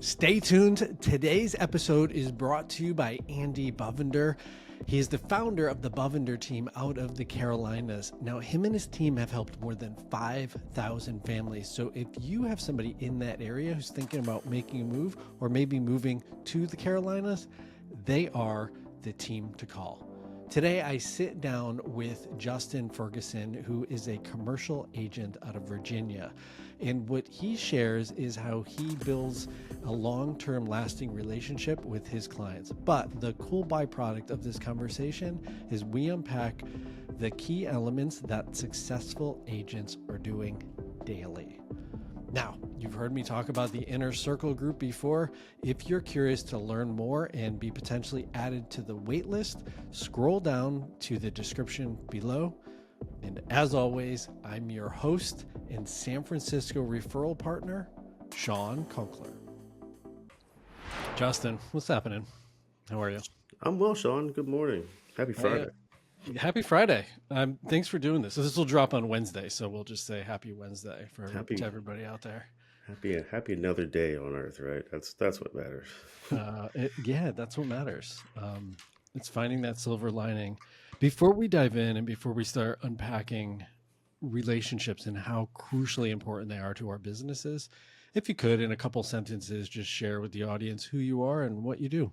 Stay tuned. Today's episode is brought to you by Andy Bovender. He is the founder of the Bovender team out of the Carolinas. Now, him and his team have helped more than 5,000 families. So if you have somebody in that area who's thinking about making a move or maybe moving to the Carolinas, they are the team to call. Today, I sit down with Justin Ferguson, who is a commercial agent out of Virginia. And what he shares is how he builds a long-term lasting relationship with his clients. But the cool byproduct of this conversation is we unpack the key elements that successful agents are doing daily. Now, you've heard me talk about the Inner Circle group before. If you're curious to learn more and be potentially added to the wait list, scroll down to the description below. And as always, I'm your host and San Francisco referral partner, Shawn Kunkler. Justin, what's happening? How are you? I'm well, Shawn. Good morning. Happy Friday. Happy Friday. Thanks for doing this. So this will drop on Wednesday, so we'll just say happy Wednesday to everybody out there. Happy another day on Earth, right? That's what matters. That's what matters. It's finding that silver lining. Before we dive in and before we start unpacking relationships and how crucially important they are to our businesses, if you could, in a couple sentences, just share with the audience who you are and what you do.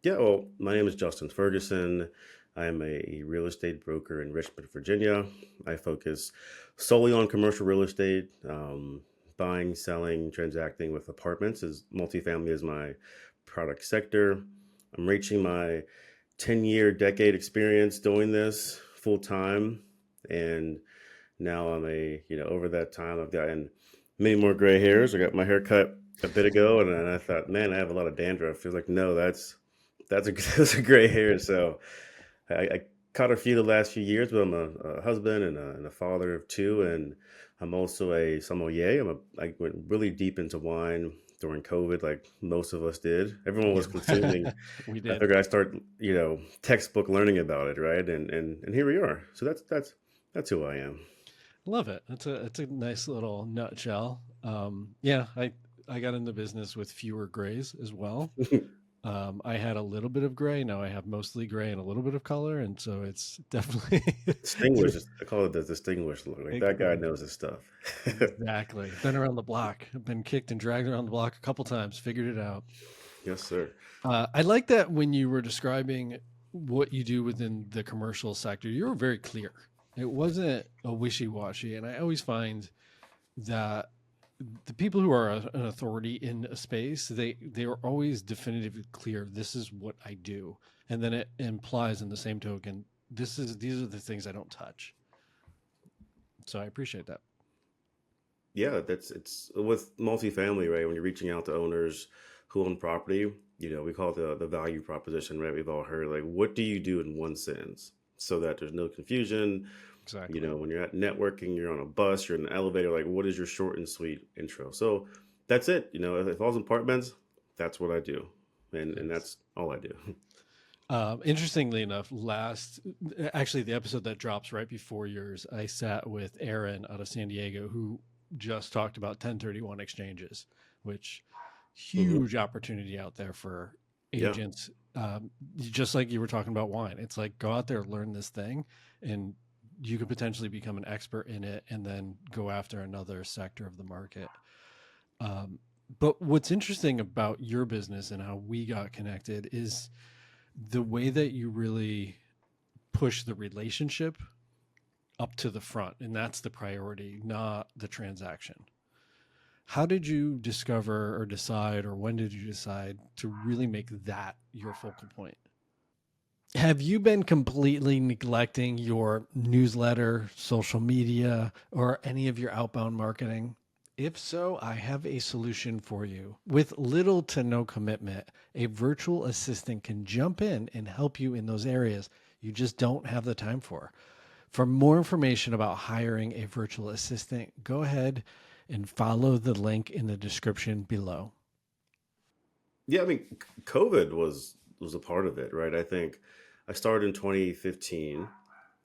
Yeah, well, my name is Justin Ferguson. I'm a real estate broker in Richmond, Virginia. I focus solely on commercial real estate, buying, selling, transacting with apartments. Multifamily is my product sector. I'm reaching my 10-year experience doing this full time. And now over that time, I've gotten many more gray hairs. I got my hair cut a bit ago, and I thought, man, I have a lot of dandruff. Feels like, no, that's a gray hair. So I caught a few the last few years, but I'm a husband and a father of two, and I'm also a sommelier. I went really deep into wine during COVID, like most of us did. Everyone was consuming. We did. I figured I start, textbook learning about it, right? And here we are. So that's who I am. Love it. It's a nice little nutshell. I got into business with fewer grays as well. I had a little bit of gray. Now I have mostly gray and a little bit of color. And so it's definitely distinguished. I call it the distinguished look. Like that guy knows his stuff. Exactly. Been around the block. I've been kicked and dragged around the block a couple times, figured it out. Yes, sir. I like that when you were describing what you do within the commercial sector, you were very clear. It wasn't a wishy-washy. And I always find that the people who are an authority in a space, they are always definitively clear. This is what I do. And then it implies in the same token, these are the things I don't touch. So I appreciate that. Yeah, it's with multifamily, right? When you're reaching out to owners who own property, we call it the value proposition, right? We've all heard, like, what do you do in one sentence so that there's no confusion? Exactly. When you're at networking, you're on a bus, you're in an elevator, like, what is your short and sweet intro? So that's it. If I was in apartments, that's what I do. And that's all I do. Interestingly enough, the episode that drops right before yours, I sat with Aaron out of San Diego, who just talked about 1031 exchanges, which huge opportunity out there for agents. Yeah. Just like you were talking about wine. It's like, go out there, learn this thing, and you could potentially become an expert in it and then go after another sector of the market. But what's interesting about your business and how we got connected is the way that you really push the relationship up to the front. And that's the priority, not the transaction. How did you discover or decide, or when did you decide to really make that your focal point? Have you been completely neglecting your newsletter, social media, or any of your outbound marketing? If so, I have a solution for you. With little to no commitment, a virtual assistant can jump in and help you in those areas you just don't have the time for. For more information about hiring a virtual assistant, go ahead and follow the link in the description below. Yeah, I mean, COVID was a part of it, right? I think I started in 2015,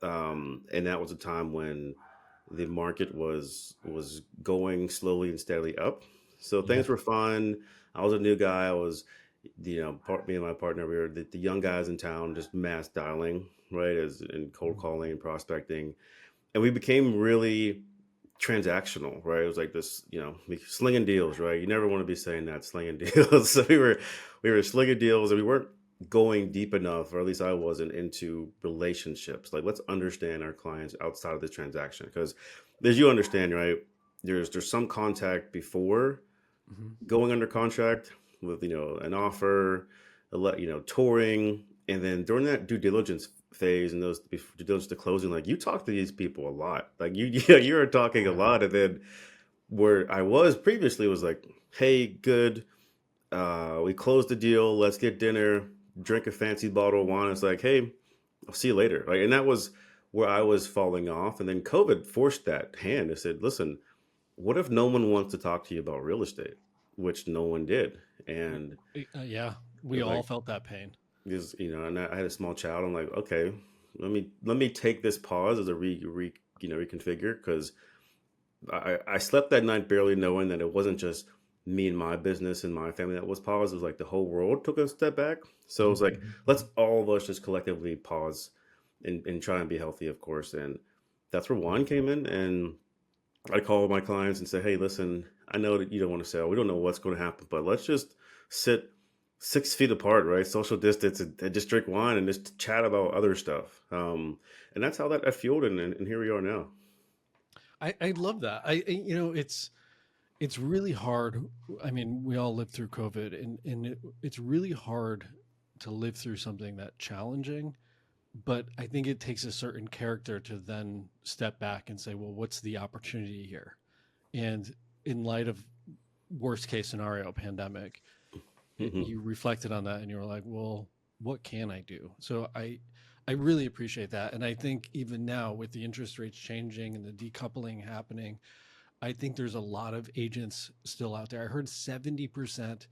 and that was a time when the market was going slowly and steadily up. So Yeah. things were fun. I was a new guy. I was, me and my partner, we were the young guys in town, just mass dialing, right, as in cold Mhm. calling and prospecting, and we became really transactional, right? It was like this, slinging deals, right? You never want to be saying that, slinging deals. So we were slinging deals, and we weren't going deep enough, or at least I wasn't, into relationships. Like, let's understand our clients outside of the transaction, because as you understand, right, there's some contact before Mhm. going under contract with an offer, touring, and then during that due diligence phase and those due diligence to closing, like, you talk to these people a lot, like you yeah, you're talking a Yeah. lot, and then where I was previously was like, hey, good, we closed the deal, let's get dinner, drink a fancy bottle of wine. It's like, hey, I'll see you later. Like, and that was where I was falling off, and then COVID forced that hand. It said, listen, what if no one wants to talk to you about real estate, which no one did. And Yeah, it we was all like, felt that pain. this, and I had a small child. I'm like, okay, let me take this pause as a reconfigure, because I slept that night barely knowing that it wasn't just me and my business and my family that was paused. It was like the whole world took a step back. So it Mhm, was like, mhm, let's mhm. all of us just collectively pause and try and be healthy, of course. And that's where wine came in. And I call my clients and say, hey, listen, I know that you don't want to sell. We don't know what's going to happen, but let's just sit 6 feet apart, right? Social distance, and just drink wine and just chat about other stuff. And that's how that fueled, and here we are now. I love that. It's really hard. I mean, we all lived through COVID, and it's really hard to live through something that challenging. But I think it takes a certain character to then step back and say, well, what's the opportunity here? And in light of worst case scenario, pandemic, Hmm. you reflected on that and you were like, well, what can I do? So I really appreciate that. And I think even now with the interest rates changing and the decoupling happening, I think there's a lot of agents still out there. I heard 70%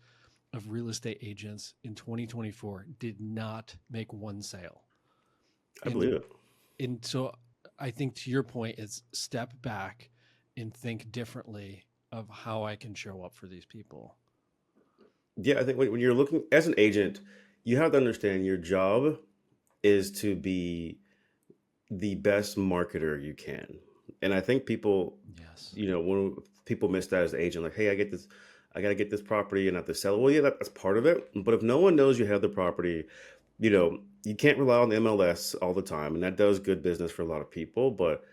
of real estate agents in 2024 did not make one sale. I And believe it. so I think to your point is step back and think differently of how I can show up for these people. Yeah, I think when you're looking as an agent, you have to understand your job is to be the best marketer you can. And I think people, Yes. when people miss that as an agent, like, hey, I got to get this property and I have to sell it. Well, yeah, that's part of it. But if no one knows you have the property, you can't rely on the MLS all the time. And that does good business for a lot of people. But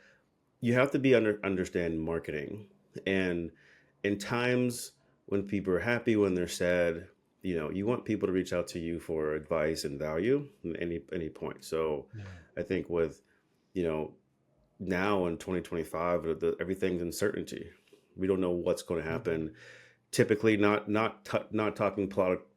you have to be understand marketing. And in times when people are happy, when they're sad, you want people to reach out to you for advice and value at any point. So Yeah. I think with, you know, now in 2025, everything's uncertainty. We don't know what's going to Mhm. happen. Typically, not talking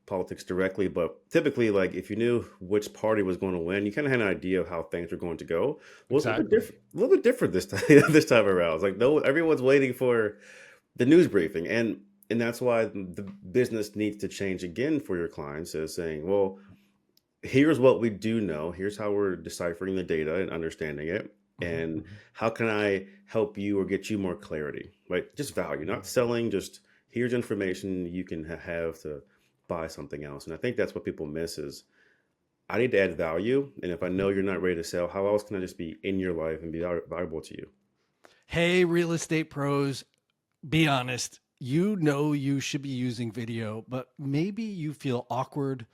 politics directly, but typically, like, if you knew which party was going to win, you kind of had an idea of how things were going to go. Well, it's a little bit Exactly. different. A little bit different this time. This time around, it's like, no, everyone's waiting for the news briefing, and that's why the business needs to change again for your clients, is saying, well, here's what we do know. Here's how we're deciphering the data and understanding it. Mhm, And mhm, how can I help you or get you more clarity? Right? Just value, not mhm. selling, just here's information you can have to buy something else. And I think that's what people miss is, I need to add value. And if I know you're not ready to sell, how else can I just be in your life and be valuable to you? Hey, real estate pros, be honest. You know you should be using video, but maybe you feel awkward,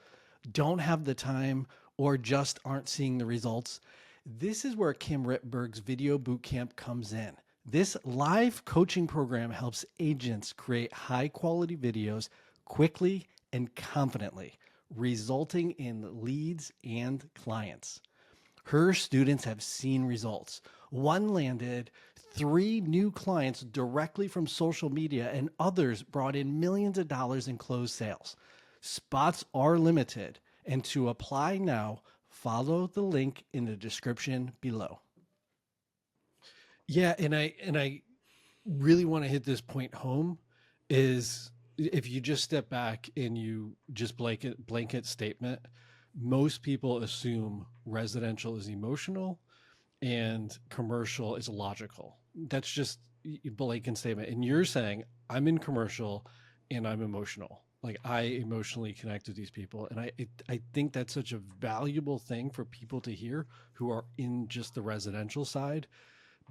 don't have the time, or just aren't seeing the results. This is where Kim Rittberg's Video Bootcamp comes in. This live coaching program helps agents create high quality videos quickly and confidently, resulting in leads and clients. Her students have seen results. One landed 3 new clients directly from social media, and others brought in millions of dollars in closed sales. Spots are limited, and to apply now, follow the link in the description below. Yeah, and I really want to hit this point home is if you just step back and you just blanket statement, most people assume residential is emotional and commercial is logical. That's just a blanket statement. And you're saying, I'm in commercial. and I'm emotional. Like I emotionally connect with these people, and I think that's such a valuable thing for people to hear who are in just the residential side,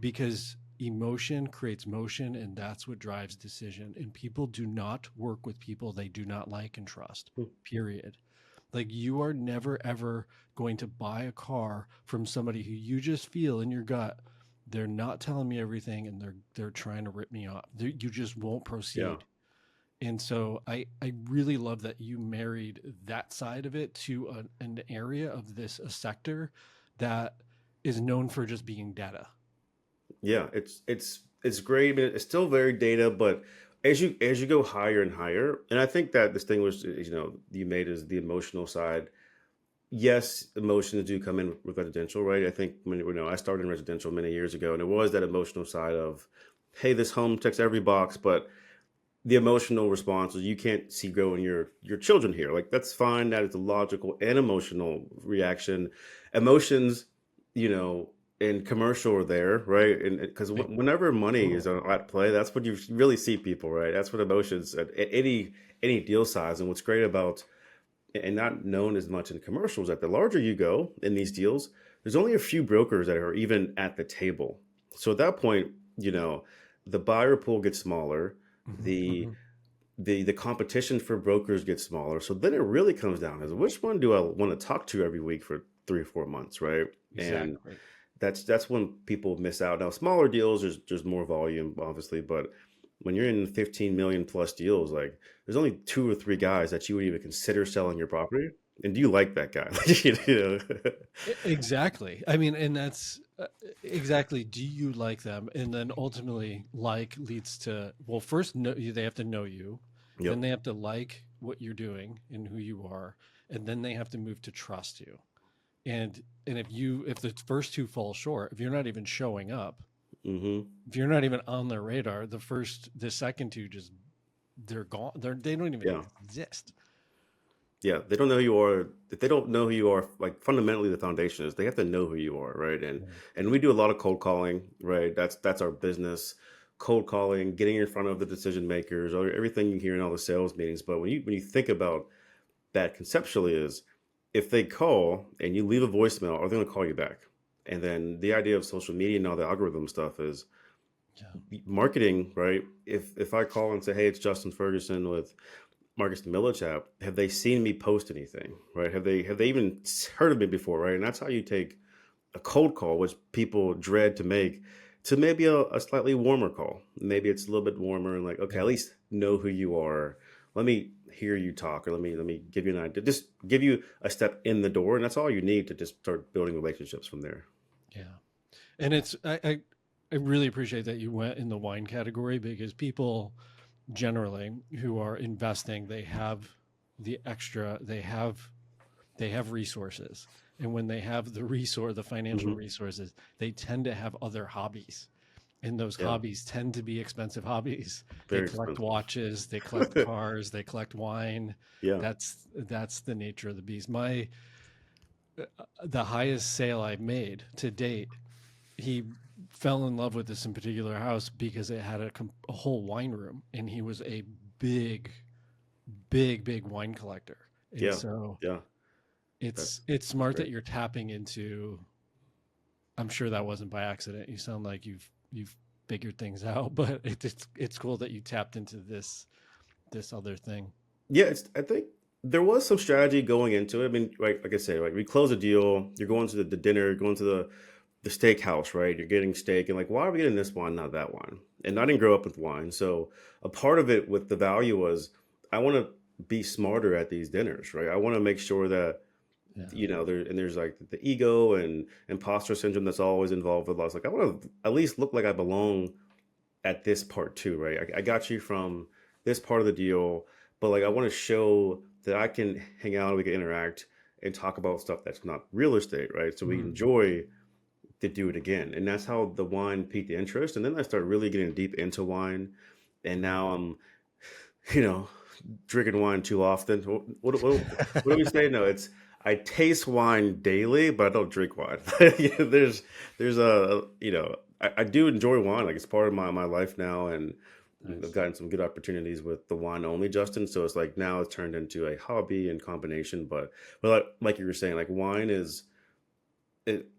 because emotion creates motion, and that's what drives decision. And people do not work with people they do not like and trust. Hmm. Period. Like you are never ever going to buy a car from somebody who you just feel in your gut they're not telling me everything and they're trying to rip me off. You just won't Yeah. proceed. And so I really love that you married that side of it to an area of this, a sector that is known for just being data. Yeah, it's great. I mean, it's still very data, but as you go higher and higher, and I think that this thing was, you made is the emotional side. Yes, emotions do come in with residential, right? I think I started in residential many years ago, and it was that emotional side of, hey, this home checks every box, but the emotional response is you can't see growing your children here. Like that's fine. That is a logical and emotional reaction. Emotions, you know, in commercial are there, right? And because Like, whenever money is at play, that's when you really see people, right? That's what emotions at any deal size. And what's great about and not known as much in commercials that the larger you go in these deals, there's only a few brokers that are even at the table. So at that point, the buyer pool gets smaller, mhm, the mhm. the competition for brokers gets smaller. So then it really comes down as which one do I want to talk to every week for 3 or 4 months, right? And Exactly. that's when people miss out. Now, smaller deals, there's more volume, obviously, but when you're in 15 million plus deals, like there's only 2 or 3 guys that you would even consider selling your property. And do you like that guy? You know? Exactly. I mean, and that's exactly. Do you like them? And then ultimately, like leads to, well, first, they have to know you, then Yep. they have to like what you're doing and who you are, and then they have to move to trust you. And if the first two fall short, if you're not even showing up, Hmm. if you're not even on their radar, the second two just they're gone. They don't even Yeah. exist. Yeah, they don't know who you are. If they don't know who you are, like fundamentally, the foundation is they have to know who you are, right? And Yeah. and we do a lot of cold calling, right? That's our business, cold calling, getting in front of the decision makers, or everything you hear in all the sales meetings. But when you think about that conceptually, is if they call and you leave a voicemail, are they going to call you back? And then the idea of social media and all the algorithm stuff is Yeah. marketing, right? If I call and say, hey, it's Justin Ferguson with Marcus the Millage app, have they seen me post anything, right? Have they even heard of me before, right? And that's how you take a cold call, which people dread to make, to maybe a slightly warmer call. Maybe it's a little bit warmer and like, okay, at Yeah. least know who you are. Let me hear you talk, or let me give you an idea. Just give you a step in the door, and that's all you need to just start building relationships from there. Yeah. And I really appreciate that you went in the wine category, because people generally who are investing, they have the extra, they have resources. And when they have the financial Hmm. resources, they tend to have other hobbies. And those Yeah, hobbies tend to be expensive hobbies. They very collect expensive. watches, they collect cars, they collect wine. Yeah. That's the nature of the beast. The highest sale I've made to date, he fell in love with this in particular house because it had a whole wine room, and he was a big, big wine collector. And Yeah. so Yeah. it's That's smart great. that you're tapping into. I'm sure that wasn't by accident. You sound like you've figured things out, but it's cool that you tapped into this other thing. Yeah, I think there was some strategy going into it. I mean, like I said, like we close a deal, you're going to the dinner, going to the steakhouse, right? You're getting steak, and like, why are we getting this wine, not that wine? And I didn't grow up with wine, so a part of it with the value was I want to be smarter at these dinners, right? I want to make sure that Yeah. there's like the ego and imposter syndrome that's always involved with us. Like I want to at least look like I belong at this part too, right? I got you from this part of the deal, but like I want to show that I can hang out, we can interact and talk about stuff that's not real estate, right? So we Mhm. enjoy to do it again. And that's how the wine piqued the interest. And then I started really getting deep into wine. And now I'm, you know, drinking wine too often. What do we say? No, it's I taste wine daily, but I don't drink wine. There's a I do enjoy wine, like it's part of my life now, and I've Nice. gotten some good opportunities with the wine only, Justin. So it's like now it's turned into a hobby and combination. But like you were saying, like wine is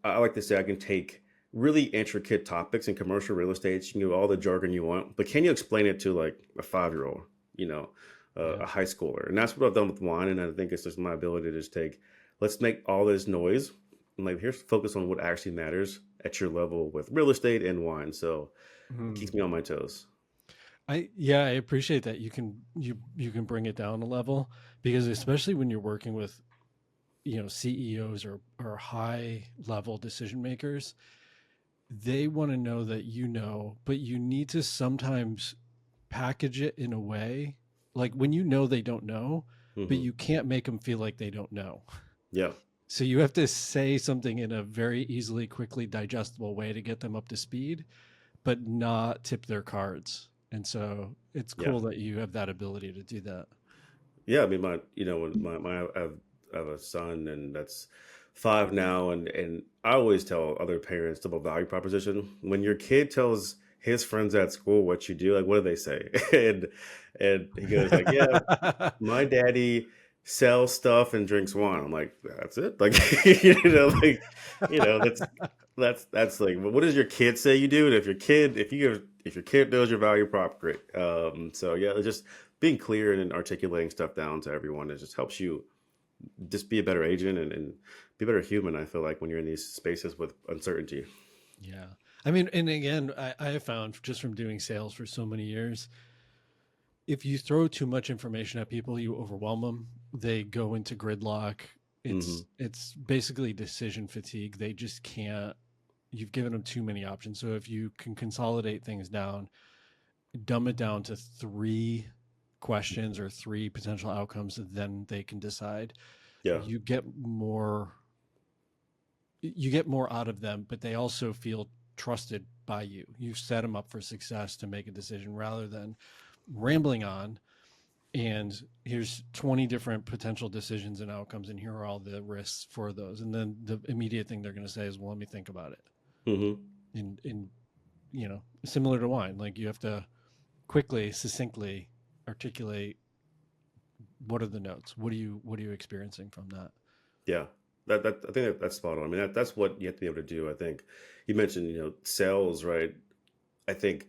I like to say I can take really intricate topics in commercial real estate. You can do all the jargon you want, but can you explain it to like a 5-year-old, you know, Yeah. a high schooler? And that's what I've done with wine. And I think it's just my ability to just take, let's make all this noise and like here's focus on what actually matters at your level with real estate and wine. So it keeps Mhm. me on my toes. I appreciate that you can bring it down a level, because especially when you're working with, CEOs or high level decision makers, they want to know that but you need to sometimes package it in a way like when they don't know, but Hmm. you can't make them feel like they don't know. Yeah. So you have to say something in a very easily, quickly digestible way to get them up to speed, but not tip their cards. And so it's Yeah. cool that you have that ability to do that. Yeah, I mean, when I have a son, and that's 5 now, and I always tell other parents about value proposition. When your kid tells his friends at school what you do, like, what do they say? And he goes like, "Yeah, my daddy sells stuff and drinks wine." I'm like, "That's it?" Like, like, that's like, what does your kid say you do? And if your kid knows your value prop, great. So yeah, it's just being clear and articulating stuff down to everyone, it just helps you just be a better agent and be a better human. I feel like when you're in these spaces with uncertainty. Yeah. I mean, and again, I have found just from doing sales for so many years, if you throw too much information at people, you overwhelm them. They go into gridlock. Hmm. It's basically decision fatigue. They just can't. You've given them too many options. So if you can consolidate things down, dumb it down to three questions or three potential outcomes, then they can decide. Yeah. You get more. You get more out of them, but they also feel trusted by you. You've set them up for success to make a decision rather than rambling on and here's 20 different potential decisions and outcomes and here are all the risks for those, and then the immediate thing they're going to say is, well, let me think about it. Hmm. In similar to wine, like you have to quickly, succinctly articulate what are the notes, what are you experiencing from that. Yeah. That I think that's spot on. I mean, that's what you have to be able to do. I think you mentioned, sales, right? I think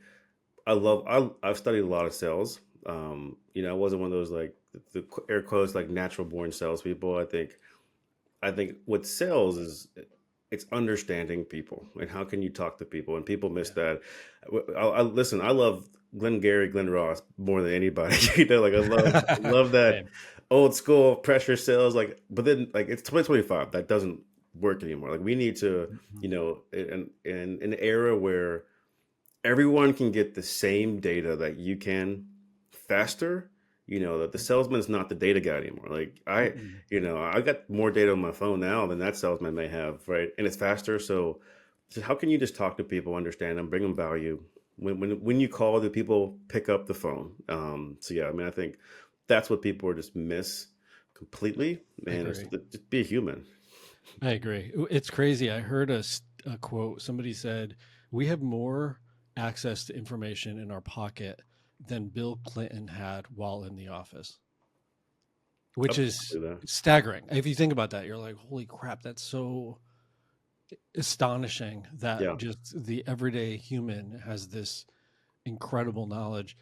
I've studied a lot of sales. I wasn't one of those like the air quotes like natural born salespeople. I think what sales is, it's understanding people and how can you talk to people, and people miss Yeah. that. Listen, I love Glenn Ross more than anybody. Like I love that Same. old school pressure sales. Like, but then like it's 2025, that doesn't work anymore. Like we need to, Mhm. in an era where everyone can get the same data that you can faster, that the salesman is not the data guy anymore. Like Mm-mm. I got more data on my phone now than that salesman may have, right? And it's faster. So how can you just talk to people, understand them, bring them value? When you call, do people pick up the phone? So yeah, I mean, I think that's what people are just miss completely. I Man, it's agree. just be a human. I agree. It's crazy. I heard a quote. Somebody said, we have more access to information in our pocket than Bill Clinton had while in the office, I which is believe that. staggering. If you think about that, you're like, holy crap, that's so astonishing that Yeah. just the everyday human has this incredible knowledge.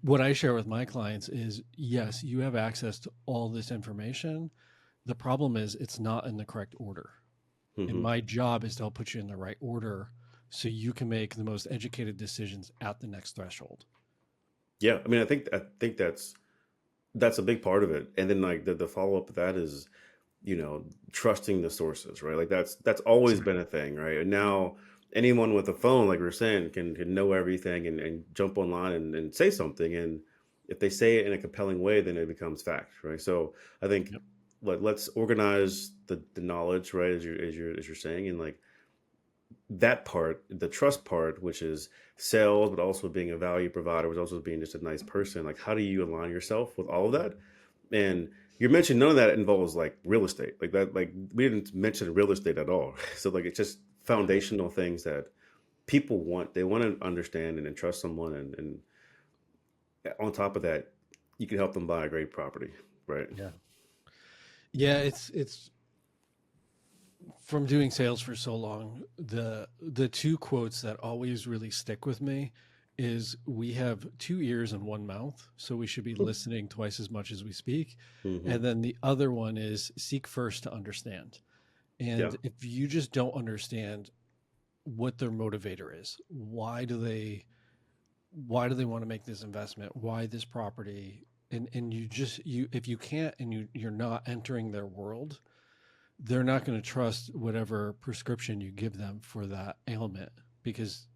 What I share with my clients is, yes, you have access to all this information. The problem is it's not in the correct order. And Hmm. my job is to help put you in the right order so you can make the most educated decisions at the next threshold. Yeah. I mean, I think that's a big part of it. And then like the follow up to that is, trusting the sources, right? Like that's always been Exactly. a thing, right? And now anyone with a phone, like we are saying, can know everything and jump online and say something. And if they say it in a compelling way, then it becomes fact, right? So I think Yep. let's organize the knowledge, right? As you're saying, and like that part, the trust part, which is sales, but also being a value provider, but also being just a nice person. Like, how do you align yourself with all of that? And you mentioned none of that involves like real estate, like that. Like we didn't mention real estate at all. So like it's just Yeah. foundational things that people want. They want to understand and trust someone, and on top of that, you can help them buy a great property, right? Yeah. Yeah, it's from doing sales for so long, the two quotes that always really stick with me is we have two ears and one mouth, so we should be listening twice as much as we speak. Mm-hmm. And then the other one is seek first to understand. Yeah. And if you just don't understand what their motivator is, why do they want to make this investment? Why this property? And you if you can't and you're not entering their world, they're not going to trust whatever prescription you give them for that ailment, because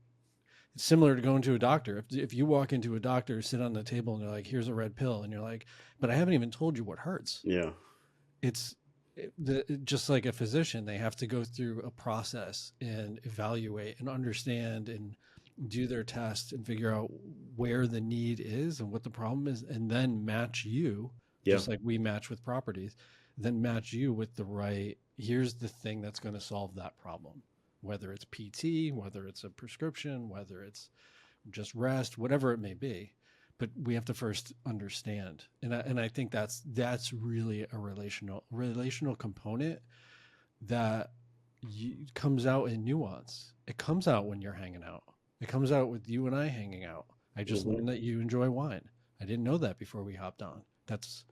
it's similar to going to a doctor. If you walk into a doctor, sit on the table, and they're like, "Here's a red pill," and you're like, "But I haven't even told you what hurts." Yeah. It's just like a physician, they have to go through a process and evaluate and understand and do their test and figure out where the need is and what the problem is, and then match you, Yeah. just like we match with properties, then match you with the right, here's the thing that's going to solve that problem, whether it's PT, whether it's a prescription, whether it's just rest, whatever it may be. But we have to first understand, and I think that's really a relational component that comes out in nuance. It comes out when you're hanging out. It comes out with you and I hanging out. I just Mm-hmm. learned that you enjoy wine. I didn't know that before we hopped on. That's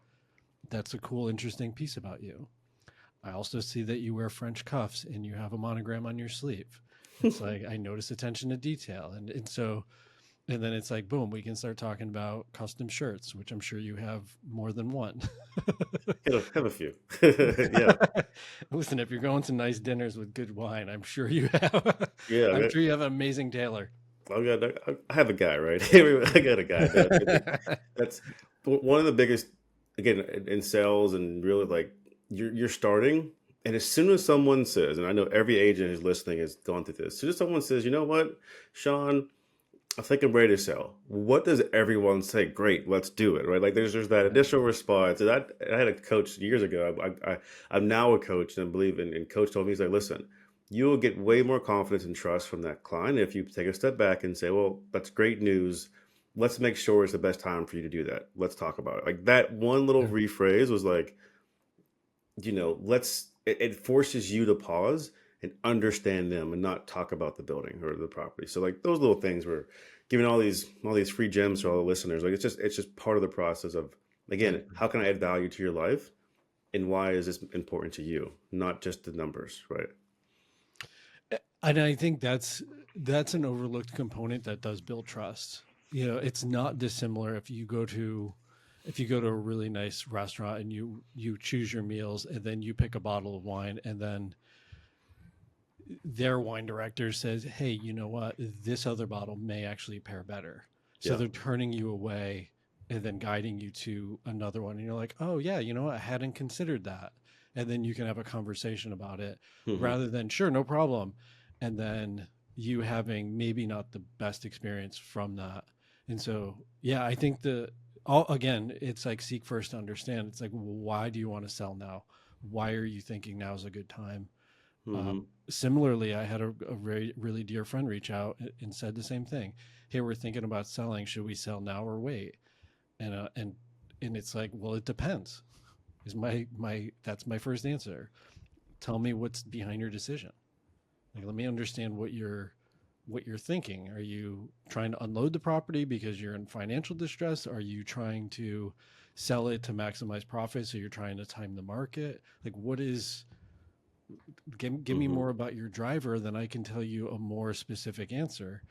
a cool, interesting piece about you. I also see that you wear French cuffs and you have a monogram on your sleeve. It's like I notice attention to detail, and so. And then it's like, boom, we can start talking about custom shirts, which I'm sure you have more than one. Have a few. Yeah. Listen, if you're going to nice dinners with good wine, I'm sure you have. Yeah. I'm sure you have an amazing tailor. I have a guy, right? I got a guy. That's one of the biggest, again, in sales, and really, like, you're starting, and as soon as someone says, and I know every agent who's listening has gone through this, as soon as someone says, you know what, Shawn, I think I'm ready to sell. What does everyone say? Great, let's do it, right? Like, there's that initial response. And I had a coach years ago. I'm now a coach, and I believe and coach told me, he's like, listen, you will get way more confidence and trust from that client if you take a step back and say, well, that's great news. Let's make sure it's the best time for you to do that. Let's talk about it. Like, that one little Yeah. rephrase was like, it forces you to pause and understand them and not talk about the building or the property. So, like, those little things were giving all these free gems to all the listeners. Like, it's just part of the process of, again, how can I add value to your life, and why is this important to you, not just the numbers, right? And I think that's an overlooked component that does build trust. It's not dissimilar if you go to a really nice restaurant and you choose your meals, and then you pick a bottle of wine, and then their wine director says, "Hey, you know what? This other bottle may actually pair better." So Yeah. they're turning you away and then guiding you to another one. And you're like, "Oh yeah, you know what? I hadn't considered that." And then you can have a conversation about it Hmm. rather than, "Sure, no problem." And then you having maybe not the best experience from that. And so, yeah, I think again, it's like seek first to understand. It's like, why do you want to sell now? Why are you thinking now is a good time? Hmm. Similarly, I had a very really dear friend reach out and said the same thing. Hey, we're thinking about selling. Should we sell now or wait? And it's like, well, it depends. Is that's my first answer. Tell me what's behind your decision. Like, let me understand what you're thinking. Are you trying to unload the property because you're in financial distress? Are you trying to sell it to maximize profit? So you're trying to time the market? Like, what is give me Hmm. more about your driver, then I can tell you a more specific answer.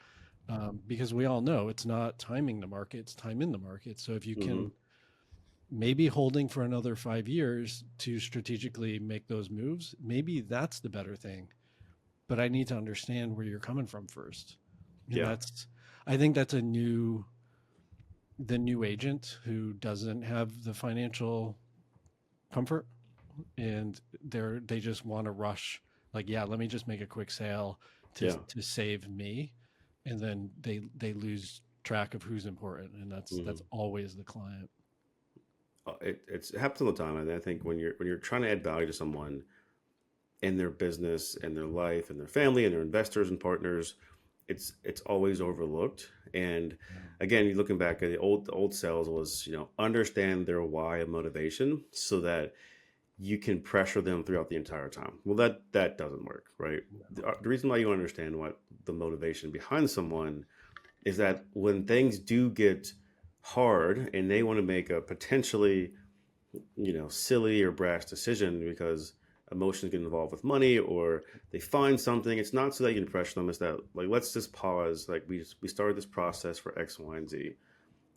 Because we all know it's not timing the market, it's time in the market. So if you Hmm. can maybe holding for another 5 years to strategically make those moves, maybe that's the better thing. But I need to understand where you're coming from first. And Yeah. I think that's the new agent who doesn't have the financial comfort, and they just want to rush, like, yeah, let me just make a quick sale to Yeah. save me, and then they lose track of who's important, and that's Hmm. always the client. It happens all the time, and I think when you're trying to add value to someone in their business and their life and their family and their investors and partners, it's always overlooked. And Yeah. again, you're looking back at the old sales was, understand their why and motivation so that you can pressure them throughout the entire time. Well, that doesn't work, right? The reason why you understand what the motivation behind someone is that when things do get hard and they want to make a potentially, silly or brash decision because emotions get involved with money or they find something, it's not so that you can pressure them. It's that, like, let's just pause. Like, we started this process for X, Y, and Z.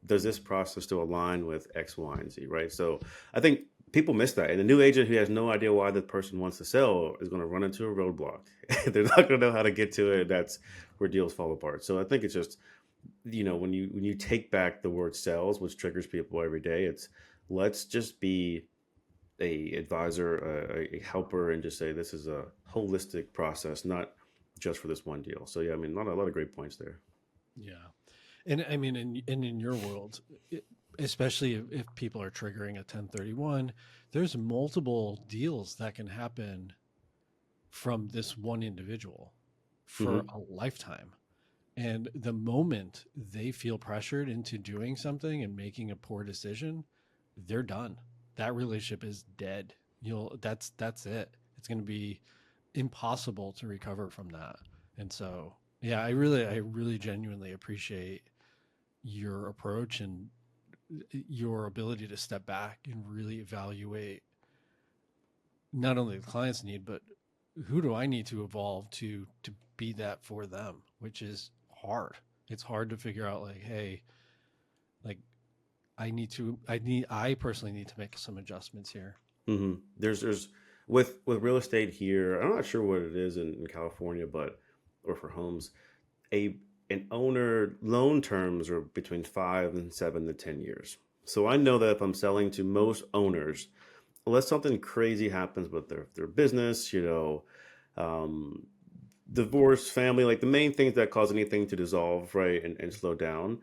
Does this process still align with X, Y, and Z, right? So I think people miss that. And the new agent who has no idea why the person wants to sell is going to run into a roadblock. They're not going to know how to get to it. That's where deals fall apart. So I think it's just, when you take back the word sales, which triggers people every day, it's let's just be a advisor, a helper, and just say this is a holistic process, not just for this one deal. So yeah, I mean, a lot of great points there. Yeah. And I mean, in your world, especially if people are triggering a 1031, there's multiple deals that can happen from this one individual for Hmm. a lifetime. And the moment they feel pressured into doing something and making a poor decision, they're done. That relationship is dead. That's it. It's going to be impossible to recover from that. And so, yeah, I really genuinely appreciate your approach and your ability to step back and really evaluate not only the client's need, but who do I need to evolve to be that for them, which is hard. It's hard to figure out, like, hey, like, I personally need to make some adjustments here. There's with real estate here. I'm not sure what it is in California, but or for homes, a an owner loan terms are between 5 and 7 to 10 years. So I know that if I'm selling to most owners, unless something crazy happens with their business, um, divorce, family, like the main things that cause anything to dissolve, right, and slow down,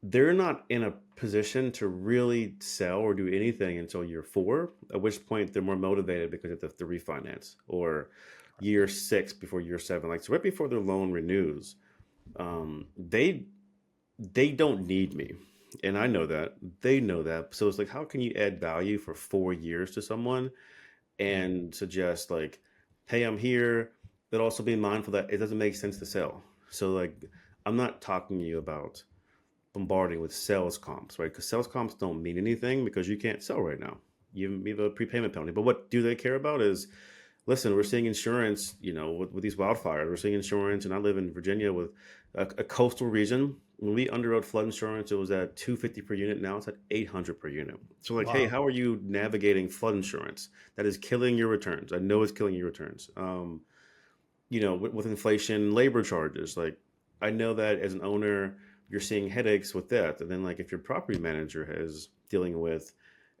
they're not in a position to really sell or do anything until year four, at which point they're more motivated because they have to refinance, or year six before year seven. Like, so right before their loan renews, they don't need me. And I know that. They know that. So it's like, how can you add value for 4 years to someone Yeah. and suggest, like, hey, I'm here, but also be mindful that it doesn't make sense to sell. So, like, I'm not talking to you about bombarding with sales comps, right? Because sales comps don't mean anything because you can't sell right now. You have a prepayment penalty. But what do they care about is, listen, we're seeing insurance, with these wildfires. We're seeing insurance, and I live in Virginia with a coastal region. When we underwrote flood insurance, it was at 250 per unit. Now it's at 800 per unit. So, like, hey, Wow. how are you navigating flood insurance? That is killing your returns. I know it's killing your returns. With inflation, labor charges, like, I know that as an owner, you're seeing headaches with that. And then, like, if your property manager is dealing with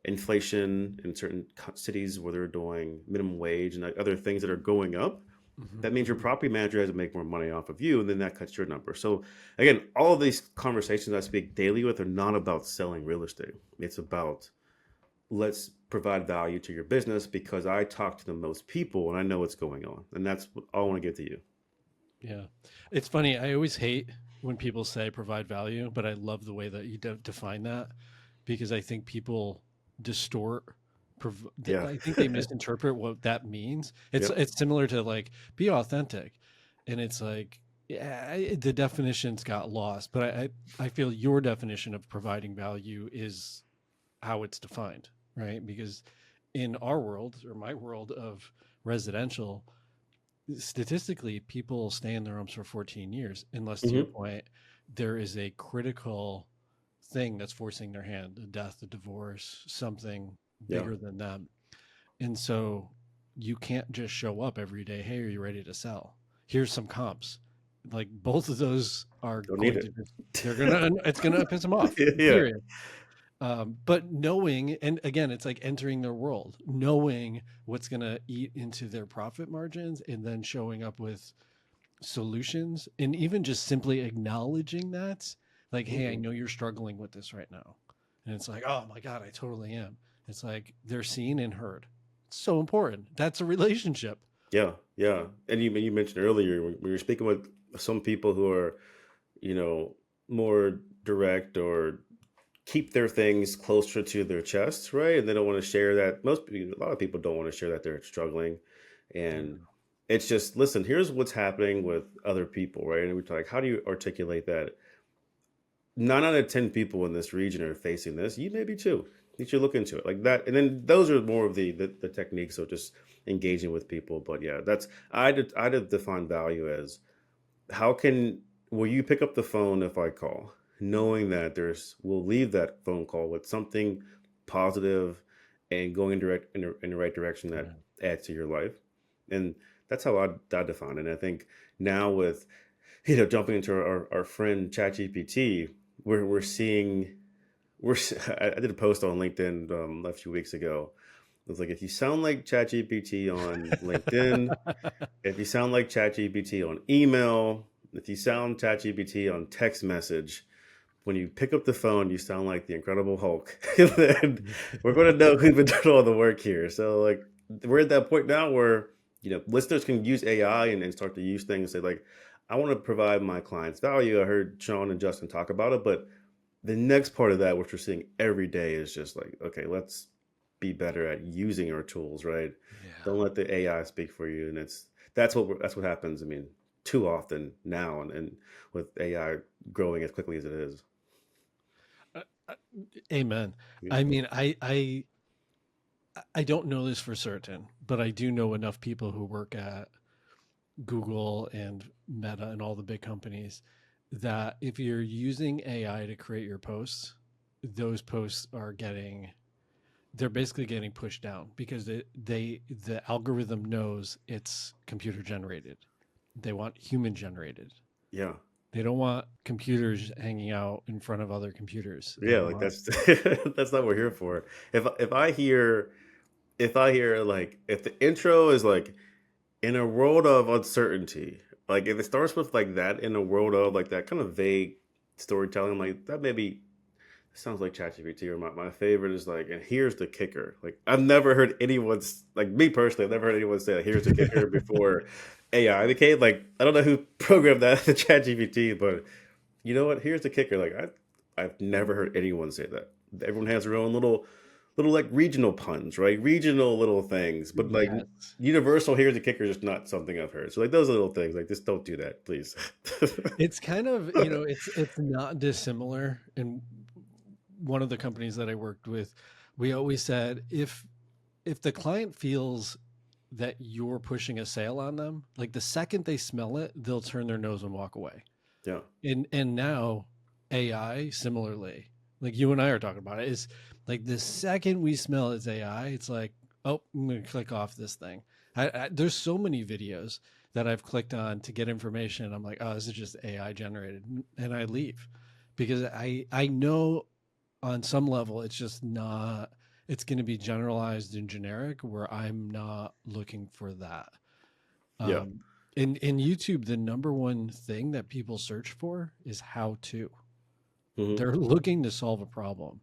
inflation in certain cities where they're doing minimum wage and like other things that are going up, Hmm. that means your Hmm. property manager has to make more money off of you, and then that cuts your number. So again, all of these conversations I speak daily with are not about selling real estate. It's about, let's provide value to your business because I talk to the most people and I know what's going on. And that's what I want to get to you. Yeah. It's funny. I always hate when people say provide value, but I love the way that you define that, because I think people distort. Yeah. I think they misinterpret what that means. It's Yep. it's similar to, like, be authentic, and it's like, yeah, the definitions got lost. But I feel your definition of providing value is how it's defined, right? Because in our world, or my world of residential, statistically, people stay in their homes for 14 years, unless, to your Hmm. point, there is a critical thing that's forcing their hand, a death, a divorce, something Yeah. bigger than them. And so you can't just show up every day, hey, are you ready to sell? Here's some comps. Like, both of those are Don't need going it. to it's gonna piss them off, Yeah. period. But knowing, and again, it's like entering their world, knowing what's going to eat into their profit margins, and then showing up with solutions, and even just simply acknowledging that, like, hey, I Mhm. know you're struggling with this right now. And it's like, oh my God, I totally am. It's like they're seen and heard. It's so important. That's a relationship. Yeah, yeah. And you mentioned earlier when we were speaking with some people who are, you know, more direct or keep their things closer to their chest, right? And they don't want to share that. A lot of people don't want to share that they're struggling. And Mhm. it's just, listen, here's what's happening with other people, right? And we're like, how do you articulate that? 9 out of 10 people in this region are facing this. You may be too. You should look into it like that. And then those are more of the techniques of just engaging with people. But yeah, that's I did define value as how can will you pick up the phone if I call, knowing that we'll leave that phone call with something positive and going in the right direction that Yeah. adds to your life. And that's how I define it. And I think now with jumping into our friend ChatGPT, we're seeing I did a post on LinkedIn a few weeks ago. It was like, if you sound like ChatGPT on LinkedIn, if you sound like ChatGPT on email, if you sound ChatGPT on text message, when you pick up the phone, you sound like the Incredible Hulk. Then we're going to know who's been doing all the work here. So like we're at that point now where listeners can use AI and start to use things. Say like, I want to provide my clients value. I heard Shawn and Justin talk about it, but the next part of that, which we're seeing every day, is just like, okay, let's be better at using our tools, right? Yeah. Don't let the AI speak for you, and that's what happens. I mean, too often now, and with AI growing as quickly as it is. Uh, uh, Amen. Yeah. I mean, I don't know this for certain, but I do know enough people who work at Google and Meta and all the big companies that if you're using AI to create your posts, those posts they're basically getting pushed down because the algorithm knows it's computer generated. They want human generated. Yeah, They don't want computers hanging out in front of other computers. They yeah, like want that's that's not what we're here for. If I hear like if the intro is like in a world of uncertainty, like if it starts with like that in a world of like that kind of vague storytelling, like that maybe sounds like ChatGPT. Or my favorite is like, and here's the kicker. Like I've never heard anyone's like me personally. I've never heard anyone say, "Here's the kicker" before AI became like I don't know who programmed that the ChatGPT, but you know what? Here's the kicker. Like I've never heard anyone say that. Everyone has their own little like regional puns, right? Regional little things, but like yes. universal. Here's the kicker is just not something I've heard. So like those little things, like just don't do that, please. It's kind of, it's not dissimilar. In one of the companies that I worked with, we always said if the client feels that you're pushing a sale on them, like the second they smell it, they'll turn their nose and walk away. Yeah, And now AI similarly, like you and I are talking about it, is like the second we smell it's AI, it's like, oh, I'm gonna click off this thing. There's so many videos that I've clicked on to get information. I'm like, oh, this is just AI generated, and I leave because I know on some level it's just not. It's going to be generalized and generic where I'm not looking for that. yeah. Um, in YouTube, the number one thing that people search for is how to. Hmm. They're looking to solve a problem.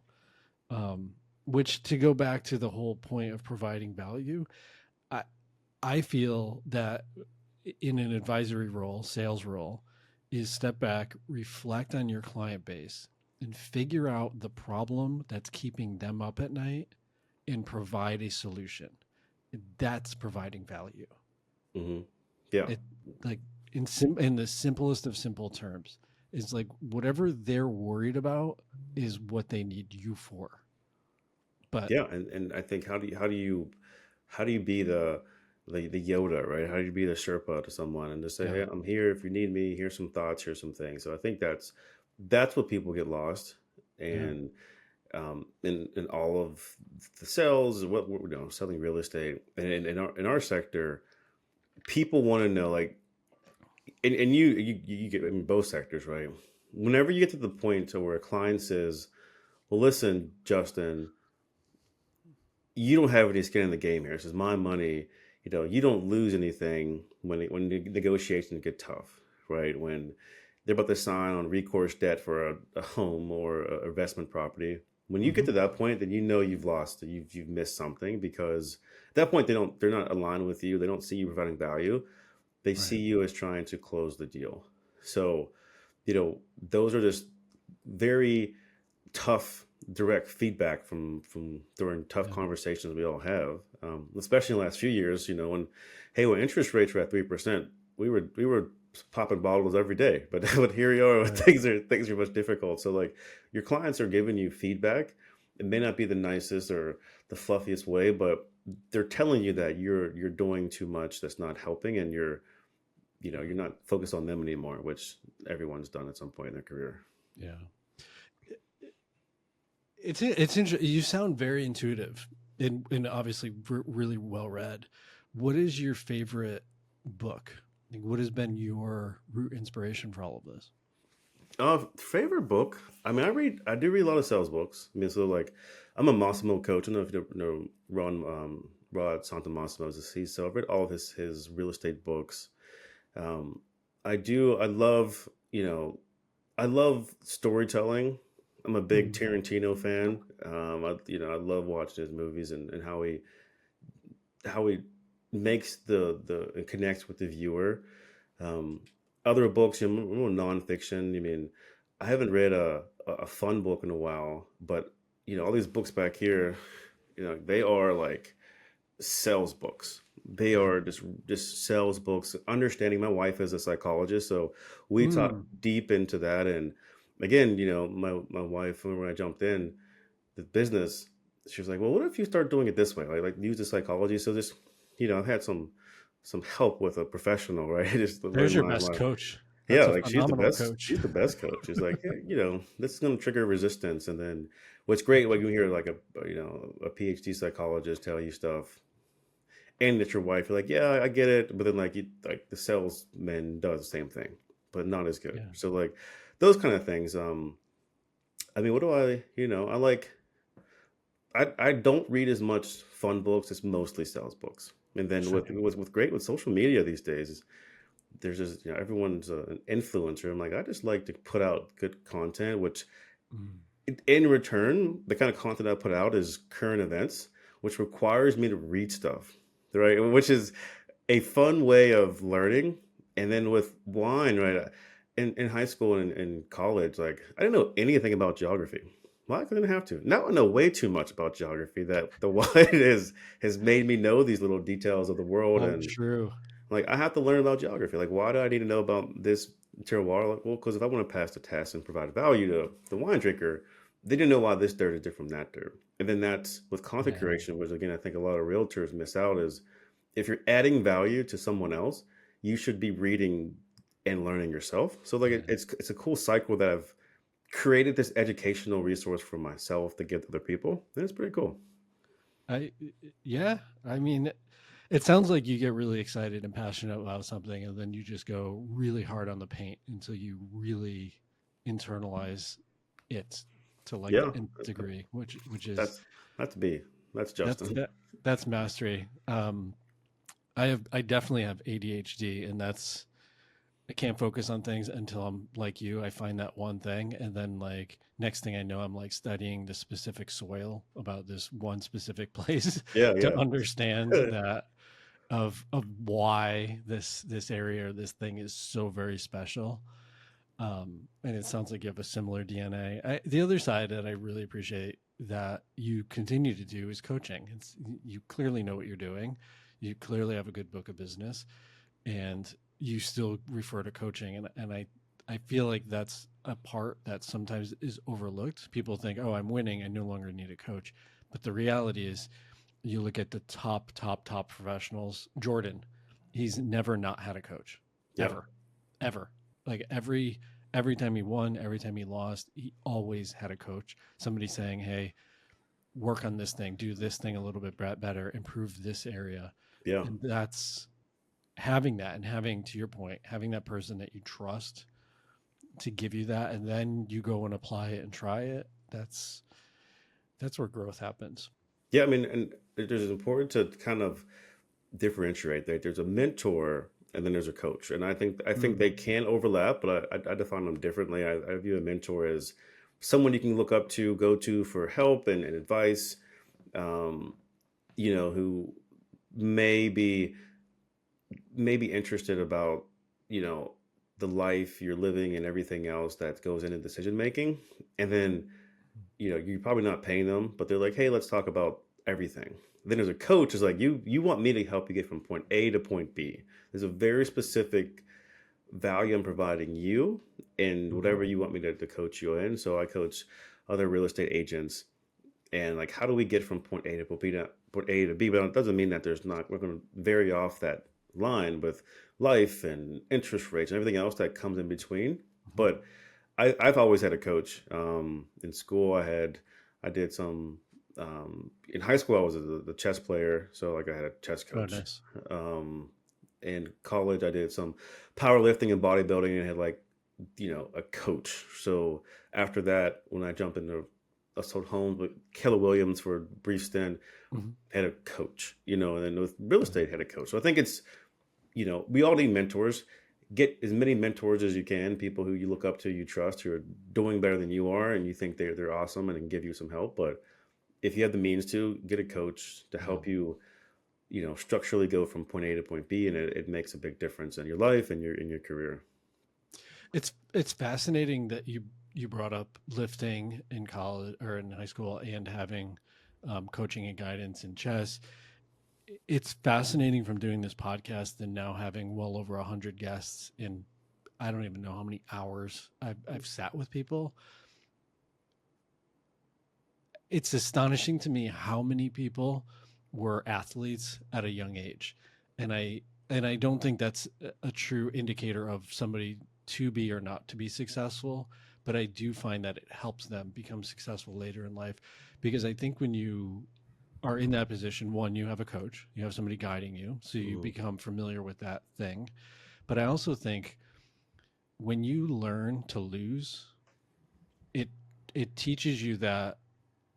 Which to go back to the whole point of providing value, I I feel that in an advisory role, sales role, is step back, reflect on your client base, and figure out the problem that's keeping them up at night and provide a solution. That's providing value. Hmm. Yeah. It like in the simplest of simple terms is like whatever they're worried about is what they need you for. But Yeah, and I think how do you be the Yoda, right? How do you be the Sherpa to someone and just say, yeah, hey, I'm here if you need me. Here's some thoughts. Here's some things. So I think that's what people get lost, yeah, and in all of the sales, what selling real estate, and in our sector, people want to know like, and you get in both sectors, right? Whenever you get to the point to where a client says, well, listen, Justin, you don't have any skin in the game here. This is my money. You don't lose anything when the negotiations get tough, right? When they're about to sign on recourse debt for a home or a investment property. When you get hmm to that point, then you know you've lost, you've missed something because at that point they're not aligned with you. They don't see you providing value. They see right, you as trying to close the deal. So, those are just very tough, direct feedback from during tough Yeah. conversations we all have, especially in the last few years. When interest rates were at 3%, we were popping bottles every day, but but here you are, Right. things are much difficult. So like your clients are giving you feedback. It may not be the nicest or the fluffiest way, but they're telling you that you're doing too much that's not helping, and you're not focused on them anymore, which everyone's done at some point in their career. Yeah. It's interesting. You sound very intuitive and obviously really well read. What is your favorite book? Like, what has been your root inspiration for all of this? Favorite book. I mean, I do read a lot of sales books. I mean, so like, I'm a Massimo coach. I don't know if you know Rod Santomassimo. So I've read all of his real estate books. Um, I do. I love storytelling. I'm a big Mm, Tarantino fan. I love watching his movies and how he makes the and connects with the viewer. Um, Other books, more nonfiction. I mean, I haven't read a fun book in a while, but all these books back here, they are like sales books. They yeah. are just sales books. Understanding, my wife is a psychologist, so we talk Mm, deep into that. And again, my wife, when I jumped in the business, she was like, "Well, what if you start doing it this way? Like use the psychology." So just I've had some help with a professional, right? Just to there's learn your my best coach. yeah, That's a like she's the phenomenal best. coach. She's the best coach. She's like, "Hey, this is going to trigger resistance." And then what's great when you hear like a PhD psychologist tell you stuff, and it's your wife, you're like, "Yeah, I get it," but then like the salesman does the same thing, but not as good. Yeah. So like those kind of things. I mean, what do I like. I don't read as much fun books. It's mostly sales books. And then Sure. with great with social media these days, there's just everyone's an influencer. I'm like, I just like to put out good content, which Mm, in return, the kind of content I put out is current events, which requires me to read stuff, right? Which is a fun way of learning. And then with wine, right? In high school and in college, like I didn't know anything about geography. Well, I didn't have to. Now I know way too much about geography that the wine has made me know these little details of the world. so And true. like I have to learn about geography. Like, why do I need to know about this terroir? Like, well, because if I want to pass the test and provide value to the wine drinker, they didn't know why this dirt is different from that dirt. And then that's with content Yeah. creation, which again I think a lot of realtors miss out is if you're adding value to someone else, you should be reading and learning yourself. So like Yeah. it's a cool cycle that I've created this educational resource for myself to give to other people. And it's pretty cool. I yeah, I mean, it sounds like you get really excited and passionate about something, and then you just go really hard on the paint until you really internalize it to like the Yeah, nth degree, which is that's that's me. That's that's Justin. that's mastery. I definitely have ADHD, and that's I can't focus on things until I'm like you. I find that one thing, and then like next thing I know, I'm like studying the specific soil about this one specific place Yeah, to yeah. understand that of why this area or this thing is so very special. And it sounds like you have a similar DNA. The other side that I really appreciate that you continue to do is coaching. You clearly know what you're doing. You clearly have a good book of business, and you still refer to coaching. And I feel like that's a part that sometimes is overlooked. People think, oh, I'm winning, I no longer need a coach. But the reality is, you look at the top professionals. Jordan, he's never not had a coach, Yeah. ever, ever. Like every time he won, every time he lost, he always had a coach. Somebody saying, "Hey, work on this thing, do this thing a little bit better, improve this area." Yeah. And that's having that, and having, to your point, having that person that you trust to give you that, and then you go and apply it and try it. That's where growth happens. Yeah, I mean, and it's important to kind of differentiate that there's a mentor and then there's a coach. And I think Mm, they can overlap, but I define them differently. I view a mentor as someone you can look up to, go to for help and advice, um, who may be maybe interested about, you know, the life you're living and everything else that goes into decision making. And then, you're probably not paying them, but they're like, hey, let's talk about everything. Then there's a coach is like, you want me to help you get from point A to point B. There's a very specific value I'm providing you and Mhm. whatever you want me to coach you in. So I coach other real estate agents and like, how do we get from point A to B? But it doesn't mean that we're going to vary off that line with life and interest rates and everything else that comes in between. Mhm. But I've always had a coach. In school, I did some, in high school, I was the chess player. So like I had a chess Oh, coach. nice. Um, in college, I did some powerlifting and bodybuilding and had like, a coach. So after that, when I jumped into I sold homes with Keller Williams for a brief stint, Mhm. had a coach, and then with real estate had a coach. So I think it's, we all need mentors. Get as many mentors as you can, people who you look up to, you trust, who are doing better than you are, and you think they're awesome and can give you some help. But if you have the means to get a coach to Yeah. help you, structurally go from point A to point B, and it makes a big difference in your life and your career. It's fascinating that you brought up lifting in college or in high school and having coaching and guidance in chess. It's fascinating from doing this podcast and now having well over 100 guests in I don't even know how many hours I've sat with people. It's astonishing to me how many people were athletes at a young age, and I don't think that's a true indicator of somebody to be or not to be successful, but I do find that it helps them become successful later in life, because I think when you are in that position, one, you have a coach, you have somebody guiding you, so you Mhm. become familiar with that thing. But I also think when you learn to lose, it it teaches you that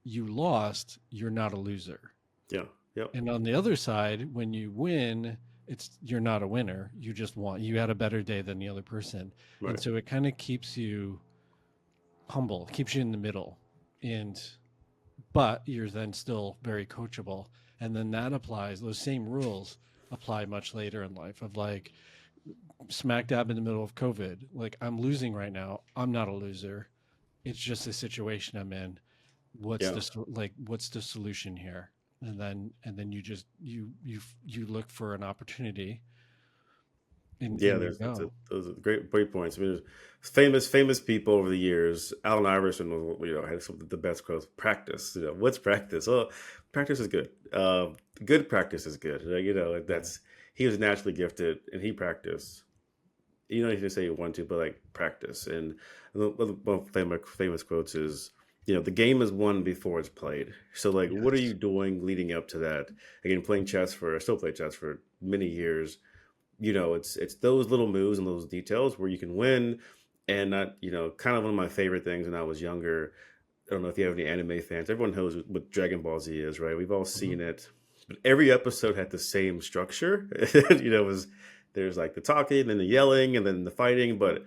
you lost, you're not a loser. Yeah. Yep. And on the other side, when you win, it's you're not a winner. You just won. You had a better day than the other person. And Right. so it kind of keeps you humble, keeps you in the middle. And but you're then still very coachable. And then that applies, those same rules apply much later in life of like smack dab in the middle of COVID. Like I'm losing right now. I'm not a loser. It's just a situation I'm in. Yeah. What's the solution here? And then you just you look for an opportunity Yeah, and you go. those are great points. I mean, there's famous people over the years. Allen Iverson was, had some of the best quotes. Practice, what's practice? Oh, practice is good. Good practice is good. Yeah. That's he was naturally gifted and he practiced. You don't need to say you want to, but like practice. And one of the famous quotes is, the game is won before it's played. So like, what are you Yes. doing leading up to that? Again, I still play chess for many years. It's those little moves and those details where you can win. And that, kind of one of my favorite things when I was younger. I don't know if you have any anime fans. Everyone knows what Dragon Ball Z is, right? We've all Mhm. seen it. But every episode had the same structure. It was there's like the talking and the yelling and then the fighting, but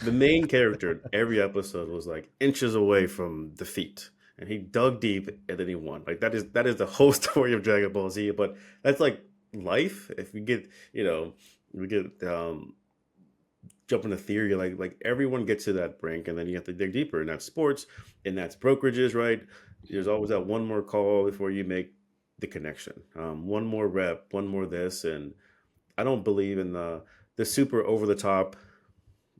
the main character in every episode was like inches away from defeat. And he dug deep and then he won. Like that is the whole story of Dragon Ball Z. But that's like life. If we get, we get jump into theory, like everyone gets to that brink and then you have to dig deeper. And that's sports and that's brokerages, right? There's always that one more call before you make the connection. One more rep, one more this. And I don't believe in the super over the top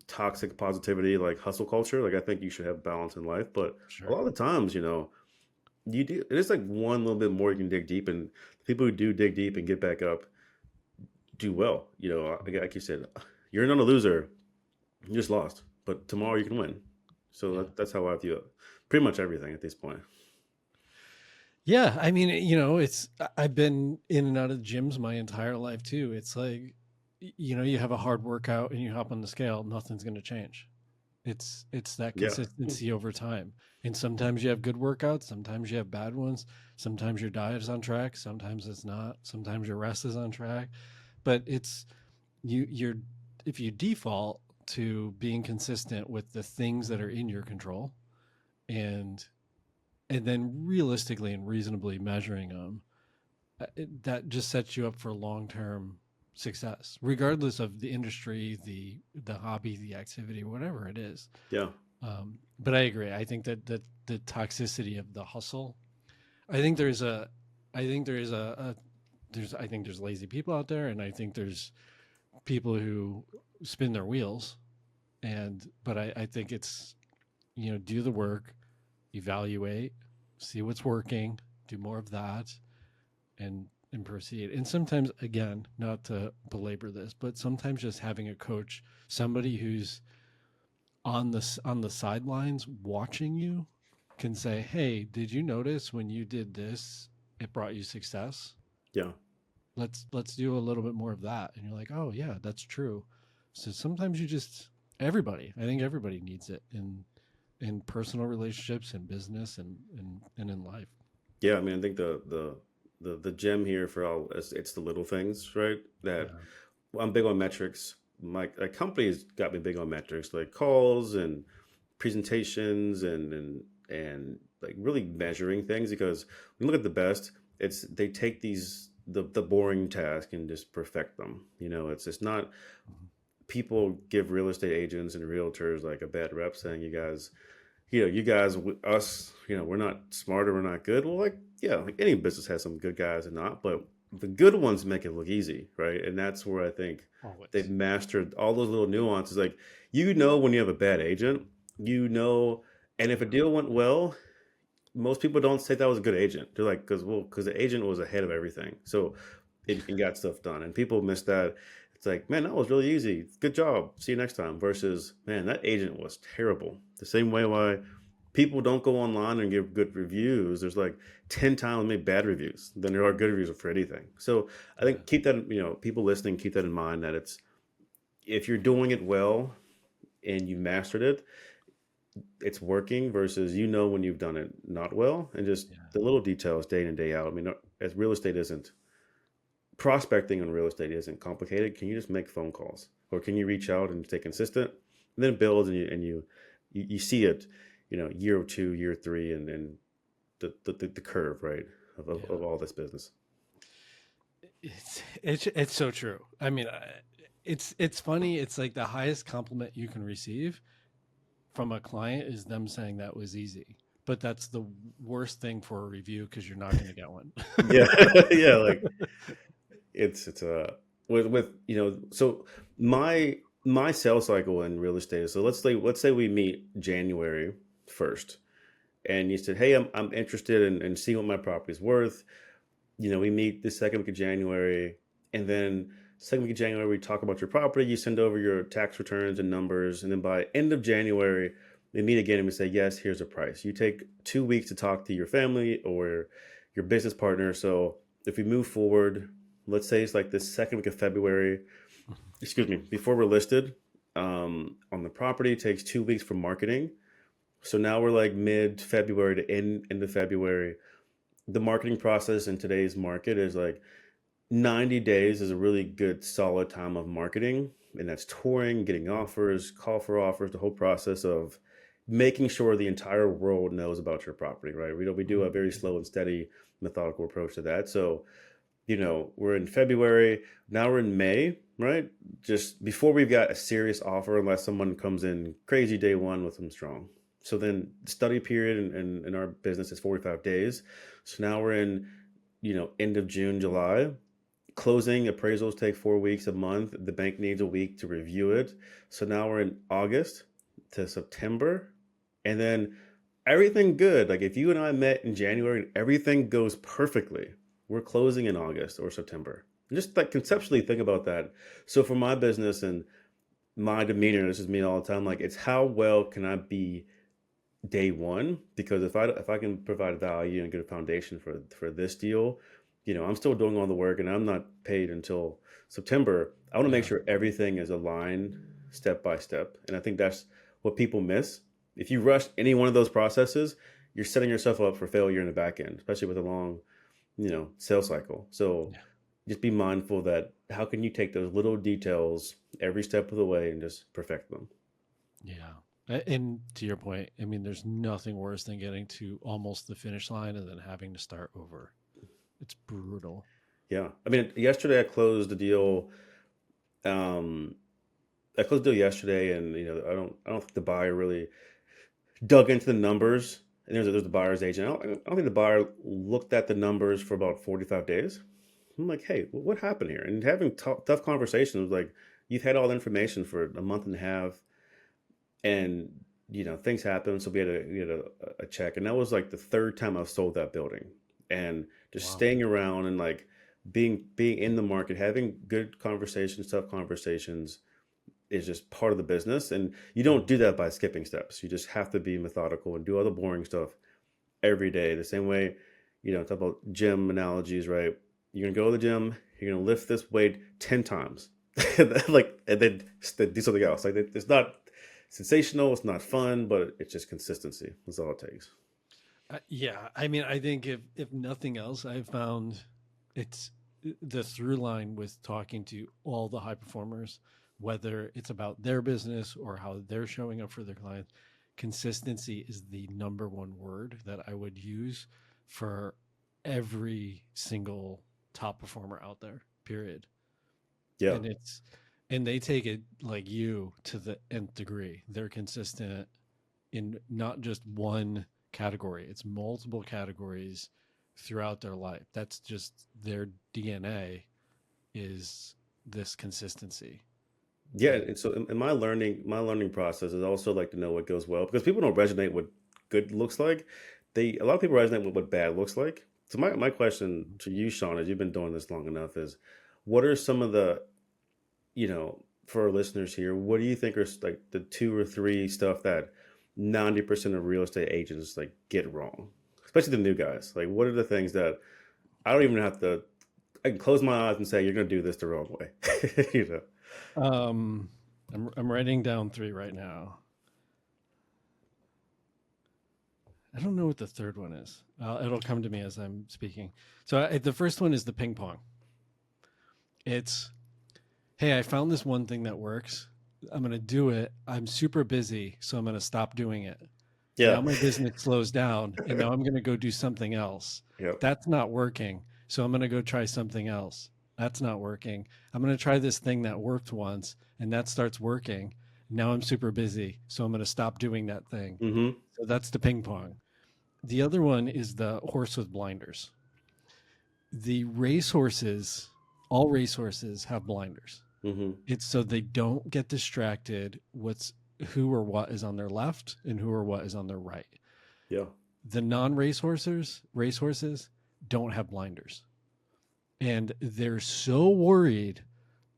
toxic positivity like hustle culture. Like I think you should have balance in life, but a Sure. lot of times, you do. It is like one little bit more you can dig deep, and people who do dig deep and get back up do well. Like you said, you're not a loser. You just lost, but tomorrow you can win. So Yeah. that's how I view it. Pretty much everything at this point. Yeah, I mean, I've been in and out of gyms my entire life too. It's like you have a hard workout and you hop on the scale, nothing's going to change. It's that Yeah, consistency over time. And sometimes you have good workouts, sometimes you have bad ones, sometimes your diet is on track, sometimes it's not, sometimes your rest is on track. But you're if you default to being consistent with the things that are in your control and then realistically and reasonably measuring them, that just sets you up for long-term success, regardless of the industry, the hobby, the activity, whatever it is. Yeah. But I agree. I think that the toxicity of the hustle. I think there's a, I think there is I think there's lazy people out there, and I think there's people who spin their wheels. But I think it's, do the work, evaluate, see what's working, do more of that, and proceed. And sometimes, again, not to belabor this, but sometimes just having a coach, somebody who's on the sidelines watching you, can say, "Hey, did you notice when you did this, it brought you success? Yeah. Let's do a little bit more of that." And you're like, "Oh yeah, that's true." So sometimes I think everybody needs it in personal relationships and business and in life. Yeah. I mean, I think the gem here for all it's the little things, right? That Yeah. I'm big on metrics. My company has got me big on metrics, like calls and presentations and like really measuring things, because when you look at the best, they take the boring task and just perfect them. It's just not, Mhm. people give real estate agents and realtors like a bad rep, saying you guys, us, we're not smarter, we're not good. Well, like, yeah, like any business has some good guys and not, but the good ones make it look easy, right? And that's where I think they've Always. mastered all those little nuances. Like, when you have a bad agent, and if a deal went well, most people don't say that was a good agent. They're like, because the agent was ahead of everything, so it got stuff done. And people miss that. It's like, man, that was really easy. Good job. See you next time. Versus, man, that agent was terrible. The same way why people don't go online and give good reviews. There's like 10 times many bad reviews than there are good reviews for anything. So I Yeah. think keep that, people listening, keep that in mind, that if you're doing it well and you mastered it, it's working, versus when you've done it not well, and just Yeah. the little details day in and day out. I mean, as real estate isn't prospecting on real estate isn't complicated. Can you just make phone calls, or can you reach out and stay consistent, and then it builds, and you see it, year 2, year 3, and then the curve, right, of Yeah. all this business. It's so true. I mean, it's funny. It's like the highest compliment you can receive from a client is them saying that was easy. But that's the worst thing for a review, because you're not going to get one. Yeah. Yeah, like it's with so my sales cycle in real estate. So let's say we meet January 1st, and you said, hey, I'm interested in seeing what my property's worth. We meet the second week of January, and then second week of January, we talk about your property. You send over your tax returns and numbers, and then by end of January, we meet again and we say, yes, here's a price. You take 2 weeks to talk to your family or your business partner. So if we move forward, let's say it's like the second week of February, excuse me, before we're listed on the property, it takes 2 weeks for marketing. So now we're like mid-February to end of February. The marketing process in today's market is like 90 days is a really good solid time of marketing, and that's touring, getting offers, call for offers, the whole process of making sure the entire world knows about your property, right? We do a very slow and steady methodical approach to that. So we're in February, now we're in May, right? Just before we've got a serious offer, unless someone comes in crazy day one with them strong. So then the study period in our business is 45 days. So now we're in, end of June, July. Closing appraisals take 4 weeks, a month. The bank needs a week to review it. So now we're in August to September. And then everything good. Like if you and I met in January and everything goes perfectly, we're closing in August or September. Just like conceptually think about that. So for my business and my demeanor, this is me all the time, like it's how well can I be day one? Because if I can provide value and get a foundation for this deal, I'm still doing all the work and I'm not paid until September. I want to make Yeah. sure everything is aligned step by step. And I think that's what people miss. If you rush any one of those processes, you're setting yourself up for failure in the back end, especially with a long, sales cycle. So Yeah. just be mindful that how can you take those little details every step of the way and just perfect them. Yeah. And to your point, I mean, there's nothing worse than getting to almost the finish line and then having to start over. It's brutal. Yeah. I mean, yesterday I closed a deal. Um, I closed the deal yesterday, and I don't think the buyer really dug into the numbers. And there's the buyer's agent. I don't think the buyer looked at the numbers for about 45 days. I'm like, hey, what happened here? And having tough conversations, like you've had all the information for a month and a half, and things happen. So we had a check, and that was like the third time I've sold that building, and just Wow. staying around and like being in the market, having good conversations, tough conversations is just part of the business, and you don't do that by skipping steps. You just have to be methodical and do all the boring stuff every day. The same way, talk about gym analogies, right? You're gonna go to the gym, you're gonna lift this weight 10 times. Like, and then do something else. Like, it's not sensational, it's not fun, but it's just consistency. That's all it takes. Yeah, I mean, I think if nothing else, I've found it's the through line with talking to all the high performers, whether it's about their business or how they're showing up for their clients. Consistency is the number one word that I would use for every single top performer out there, period. Yeah. And they take it like you to the nth degree. They're consistent in not just one category, it's multiple categories throughout their life. That's just their DNA is this consistency. Yeah, And and so in my learning process is also like to know what goes well, because people don't resonate what good looks like. A lot of people resonate with what bad looks like. So my question to you, Sean, as you've been doing this long enough, is what are some of the, for our listeners here, what do you think are like the two or three stuff that 90% of real estate agents like get wrong? Especially the new guys. Like, what are the things that I don't even have to, I can close my eyes and say, you're going to do this the wrong way. you know? um I'm writing down three right now. I don't know what the third one is. It'll come to me as I'm speaking. So the first one is the ping pong. It's, hey, I found this one thing that works. I'm going to do it. I'm super busy, so I'm going to stop doing it. Yeah. Now my business slows down, and now I'm going to go do something else. Yep. That's not working. So I'm going to go try something else. That's not working. I'm going to try this thing that worked once, and that starts working. Now I'm super busy, so I'm going to stop doing that thing. Mm-hmm. So that's the ping pong. The other one is the horse with blinders. The racehorses, all racehorses have blinders. Mm-hmm. It's so they don't get distracted who or what is on their left and who or what is on their right. Yeah. The racehorses don't have blinders. And they're so worried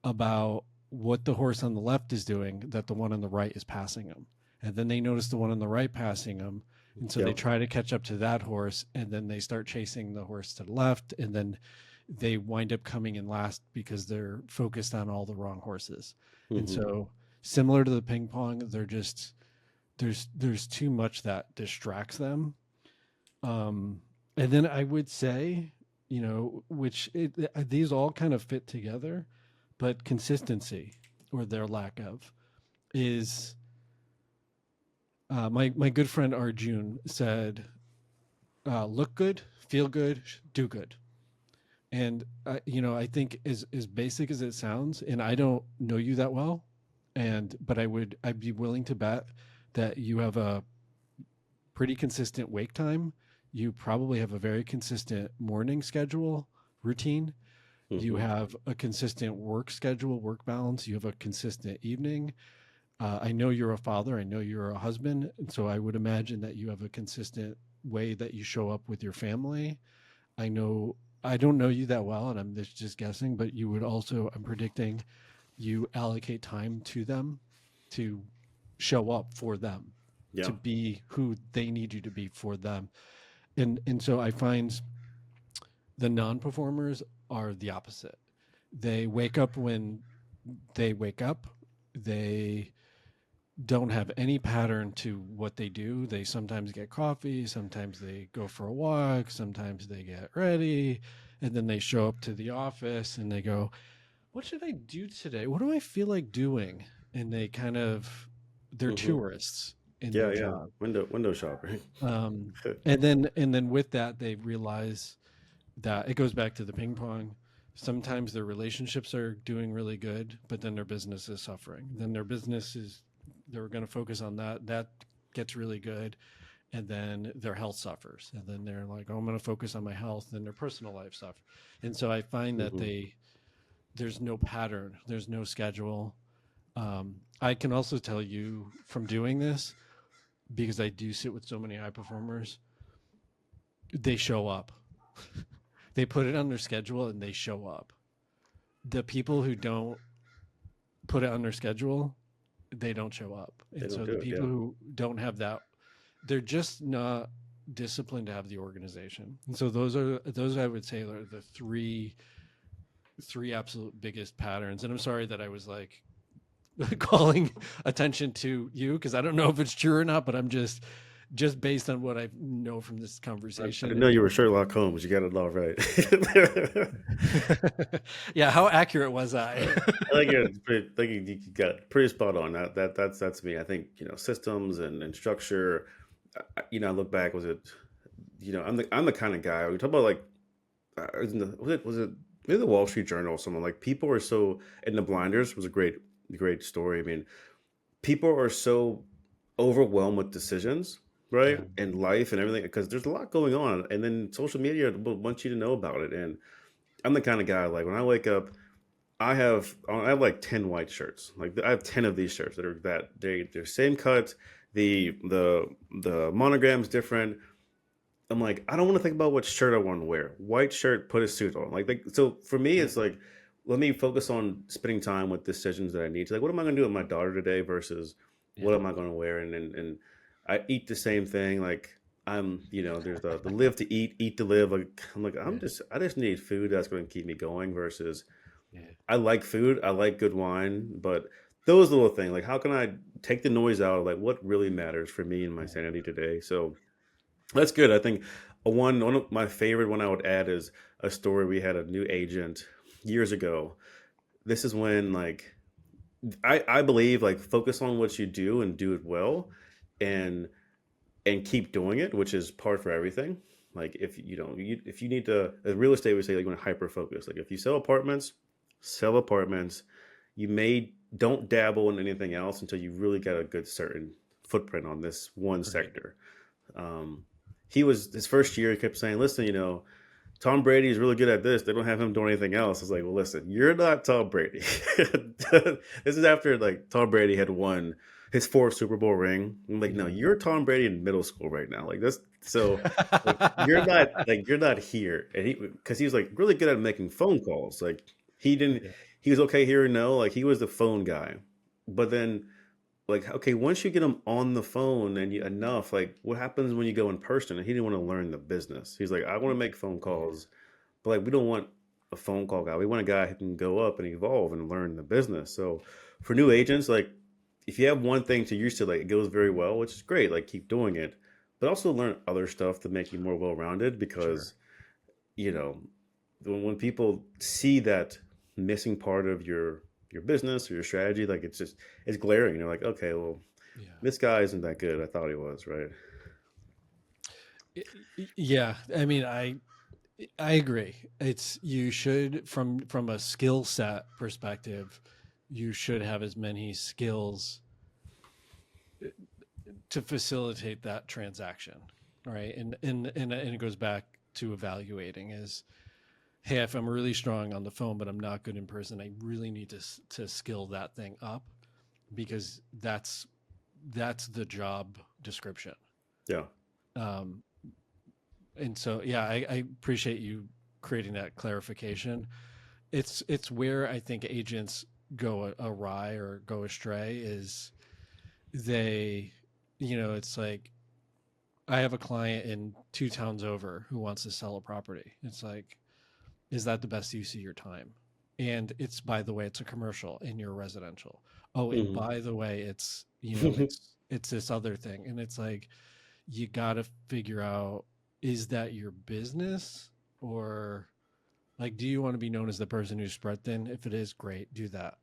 about what the horse on the left is doing that the one on the right is passing them. And then they notice the one on the right passing them. And so they Yep. try to catch up to that horse, and then they start chasing the horse to the left, and then they wind up coming in last because they're focused on all the wrong horses. And Mm-hmm. so similar to the ping pong, they're just there's too much that distracts them. And then I would say, these all kind of fit together, but consistency or their lack of is my good friend Arjun said, look good, feel good, do good. And I think as basic as it sounds, and I don't know you that well, but I'd be willing to bet that you have a pretty consistent wake time. You probably have a very consistent morning schedule routine. You Mm-hmm. have a consistent work schedule, work balance. You have a consistent evening. I know you're a father. I know you're a husband. And so I would imagine that you have a consistent way that you show up with your family. I know I don't know you that well, and I'm just guessing, but you would also, I'm predicting, you allocate time to them to show up for them, to Yeah. be who they need you to be for them. And so I find the non-performers are the opposite. They wake up when they wake up. They don't have any pattern to what they do. They sometimes get coffee, sometimes they go for a walk, sometimes they get ready, and then they show up to the office and they go, what should I do today? What do I feel like doing? And they're Mm-hmm. tourists in Yeah. their Yeah. job. Window shopping. Um, and then with that, they realize that it goes back to the ping pong. sometimes their relationships are doing really good, but then their business is suffering. Then their business is, they're going to focus on that. That gets really good. And then their health suffers. And then they're like, oh, I'm going to focus on my health. And their personal life suffers. And so I find that Hmm. there's no pattern, there's no schedule. I can also tell you from doing this, because I do sit with so many high performers, they show up. They put it on their schedule and they show up. The people who don't put it on their schedule, they don't show up. They And don't so do the it. people Yeah. who don't have that, they're just not disciplined to have the organization. And so those I would say are the three absolute biggest patterns. And I'm sorry that I was like calling attention to you, because I don't know if it's true or not, but I'm just based on what I know from this I conversation. didn't know you were Sherlock Holmes. You got it all right. Yeah, how accurate was I? I think you're pretty, I think you got it pretty spot on. That's me. I think systems and structure. I look back. Was it? I'm the kind of guy. We talk about like was it maybe the Wall Street Journal or someone like people are so in the blinders was a great story. I mean, people are so overwhelmed with decisions, right, Yeah, and life and everything because there's a lot going on, and then social media wants you to know about it. And I'm the kind of guy like when I wake up, I have like 10 white shirts. Like I have 10 of these shirts they're same cut. The monogram's different. I'm like, I don't want to think about what shirt I want to wear. White shirt, put a suit on. So for me, yeah, it's like, let me focus on spending time with decisions that I need to. Like, what am I going to do with my daughter today versus what yeah, am I going to wear? And I eat the same thing. Like there's the live to eat to live. Like I'm like, yeah, I just need food that's going to keep me going versus yeah, I like food. I like good wine, but those little things, like how can I take the noise out of like what really matters for me and my yeah. sanity today? So that's good. I think one of my favorite one I would add is a story. We had a new agent years ago. This is when like I believe like focus on what you do and do it well, and keep doing it, which is part for everything. Like if you need to, as real estate we say, like you want to hyper focus. Like if you sell apartments, sell apartments. You may don't dabble in anything else until you really got a good certain footprint on this one Right. sector. Um, he was his first year. He kept saying, "Listen, Tom Brady is really good at this. They don't have him doing anything else." I was like, "Well, listen, you're not Tom Brady." This is after like Tom Brady had won his fourth Super Bowl ring. I'm like, "No, Yeah. you're Tom Brady in middle school right now. Like this, so like you're not here." And because he was like really good at making phone calls. Like he didn't, Yeah. he was okay here and no. Like he was the phone guy, but then like okay once you get them on the phone and enough like what happens when you go in person, and he didn't want to learn the business. He's like, I want to make phone Yeah. calls, but like we don't want a phone call guy. We want a guy who can go up and evolve and learn the business. So for new agents, like if you have one thing to use to like it goes very well, which is great, like keep doing it, but also learn other stuff to make you more well-rounded Sure. because you know when people see that missing part of your business or your strategy, like it's glaring. You're like, okay, well, Yeah. this guy isn't that good. I thought he was, right? Yeah. I mean, I agree. It's you should from a skill set perspective, you should have as many skills to facilitate that transaction, right? And it goes back to evaluating is, hey, if I'm really strong on the phone but I'm not good in person, I really need to skill that thing up, because that's the job description. Yeah. Um, and so yeah, I appreciate you creating that clarification. It's where I think agents go awry or go astray is they, it's like I have a client in two towns over who wants to sell a property. It's like, is that the best use of your time? And it's, by the way, it's a commercial and you're residential. Oh, and Hmm. by the way, it's, it's this other thing. And it's like, you got to figure out, is that your business, or like, do you want to be known as the person who's spread thin? If it is, great, do that.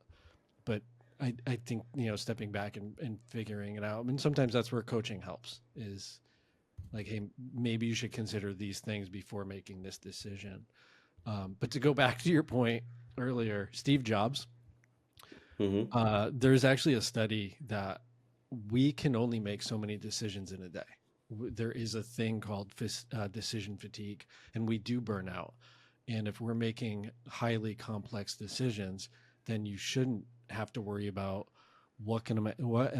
But I think, stepping back and figuring it out. I mean, sometimes that's where coaching helps is like, hey, maybe you should consider these things before making this decision. But to go back to your point earlier, Steve Jobs, Mm-hmm. there's actually a study that we can only make so many decisions in a day. There is a thing called decision fatigue, and we do burn out. And if we're making highly complex decisions, then you shouldn't have to worry about what am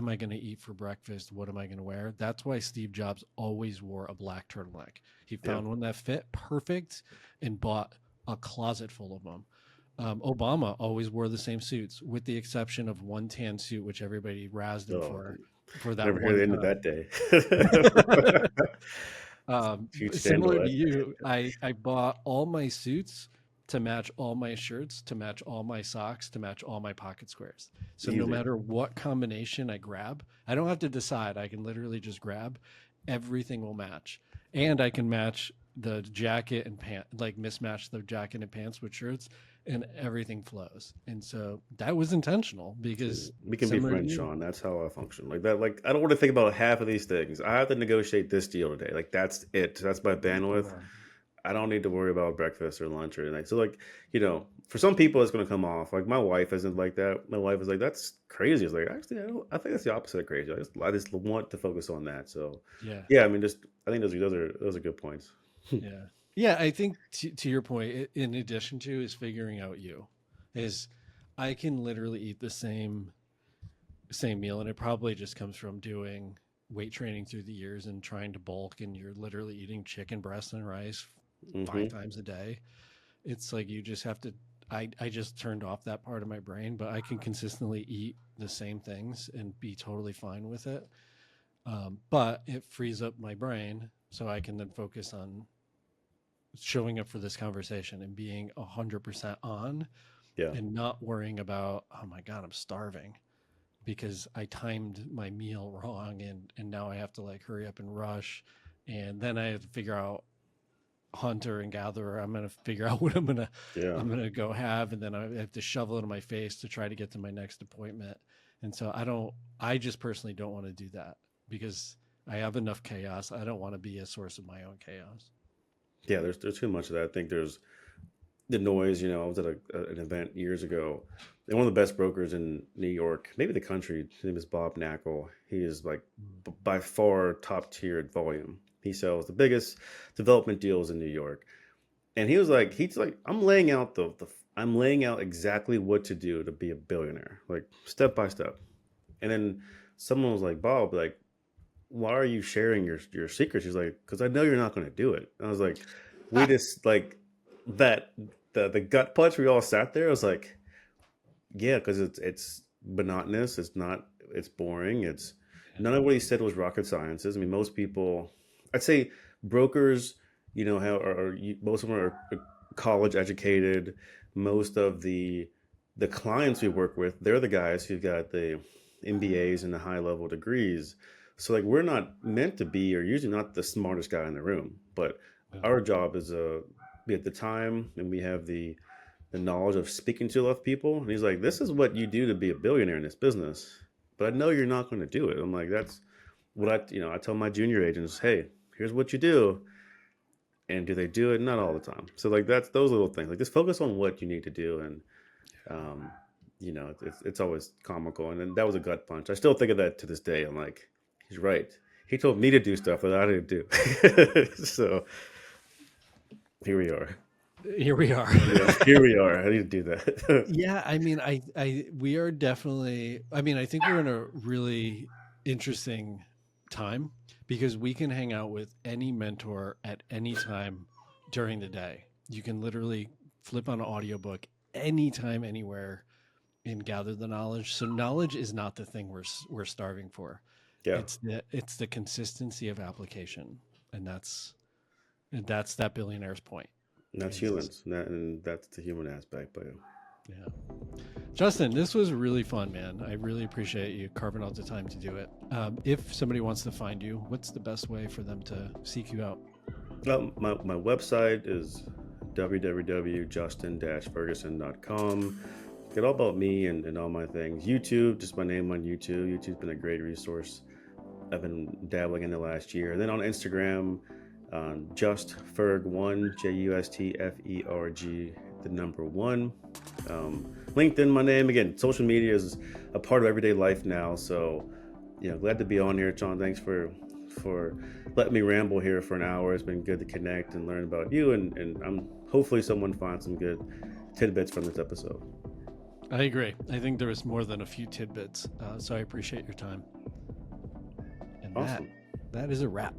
I going to eat for breakfast? What am I going to wear? That's why Steve Jobs always wore a black turtleneck. He Yeah. found one that fit perfect and bought a closet full of them. Obama always wore the same suits, with the exception of one tan suit, which everybody razzed him Oh, for that never hear the one end of time. that day. Huge Similar scandal. to you, I bought all my suits to match all my shirts, to match all my socks, to match all my pocket squares. So no Easy. matter what combination I grab, I don't have to decide. I can literally just grab, everything will match. And I can match the jacket and pant, like mismatch the jacket and pants with shirts, and everything flows. And so that was intentional because We can be similar to friends, you. Sean. That's how I function. Like that. Like I don't want to think about half of these things. I have to negotiate this deal today. Like that's it. That's my bandwidth. I don't need to worry about breakfast or lunch or anything. So like, for some people it's gonna come off. Like my wife isn't like that. My wife is like, that's crazy. It's like actually I think that's the opposite of crazy. I just want to focus on that. So Yeah. yeah, I mean just I think those are good points. Yeah. Yeah. I think to your point, in addition to is figuring out is I can literally eat the same meal, and it probably just comes from doing weight training through the years and trying to bulk, and you're literally eating chicken breast and rice five Hmm. times a day. It's like you just have to I just turned off that part of my brain, but I can consistently eat the same things and be totally fine with it. But it frees up my brain so I can then focus on showing up for this conversation and being 100% on, Yeah. and not worrying about, oh my God, I'm starving because I timed my meal wrong, and now I have to like hurry up and rush. And then I have to figure out hunter and gatherer. I'm going to figure out what Yeah. I'm going to go have. And then I have to shovel it in my face to try to get to my next appointment. And so I just personally don't want to do that because I have enough chaos. I don't want to be a source of my own chaos. Yeah. There's too much of that. I think there's the noise. I was at an event years ago, and one of the best brokers in New York, maybe the country. His name is Bob Knackle. He is like by far top tiered volume. He sells the biggest development deals in New York, and he's like, I'm laying out exactly what to do to be a billionaire, like step by step. And then someone was like, Bob, like, why are you sharing your secrets? He's like, because I know you're not going to do it. And I was like, we just like that the gut punch. We all sat there. I was like, yeah, because it's monotonous. It's boring. It's none of what he said was rocket sciences. I mean, most people, I'd say brokers, most of them are college educated. Most of the clients we work with, they're the guys who've got the MBAs and the high level degrees. So like we're not meant to be, or usually not the smartest guy in the room, but Yeah. our job is be at the time, and we have the knowledge of speaking to enough people. And he's like, this is what you do to be a billionaire in this business. But I know you're not going to do it. I'm like, that's what I tell my junior agents, hey, here's what you do. And do they do it? Not all the time. So like that's those little things. Like just focus on what you need to do. And, um, it's always comical. And then that was a gut punch. I still think of that to this day. I'm like, he's right. He told me to do stuff that I didn't do. So here we are. Here we are. Yeah, here we are. I need to do that. Yeah, I mean, we are definitely. I mean, I think we're in a really interesting time because we can hang out with any mentor at any time during the day. You can literally flip on an audiobook anytime, anywhere, and gather the knowledge. So knowledge is not the thing we're starving for. Yeah, It's the consistency of application, and that's that billionaire's point. and that's Is humans, and that's the human aspect. But Yeah. Justin, this was really fun, man. I really appreciate you carving out the time to do it. If somebody wants to find you, what's the best way for them to seek you out? my website is www.justin-ferguson.com. Get all about me and all my things. YouTube, just my name on YouTube. YouTube's been a great resource. I've been dabbling in the last year. And then on Instagram, Just Ferg1, JUSTFERG, the number 1. LinkedIn, my name. Again, social media is a part of everyday life now. So, glad to be on here, Shawn. Thanks for letting me ramble here for an hour. It's been good to connect and learn about you. And I'm hopefully someone finds some good tidbits from this episode. I agree. I think there was more than a few tidbits. So I appreciate your time. And Awesome. that is a wrap.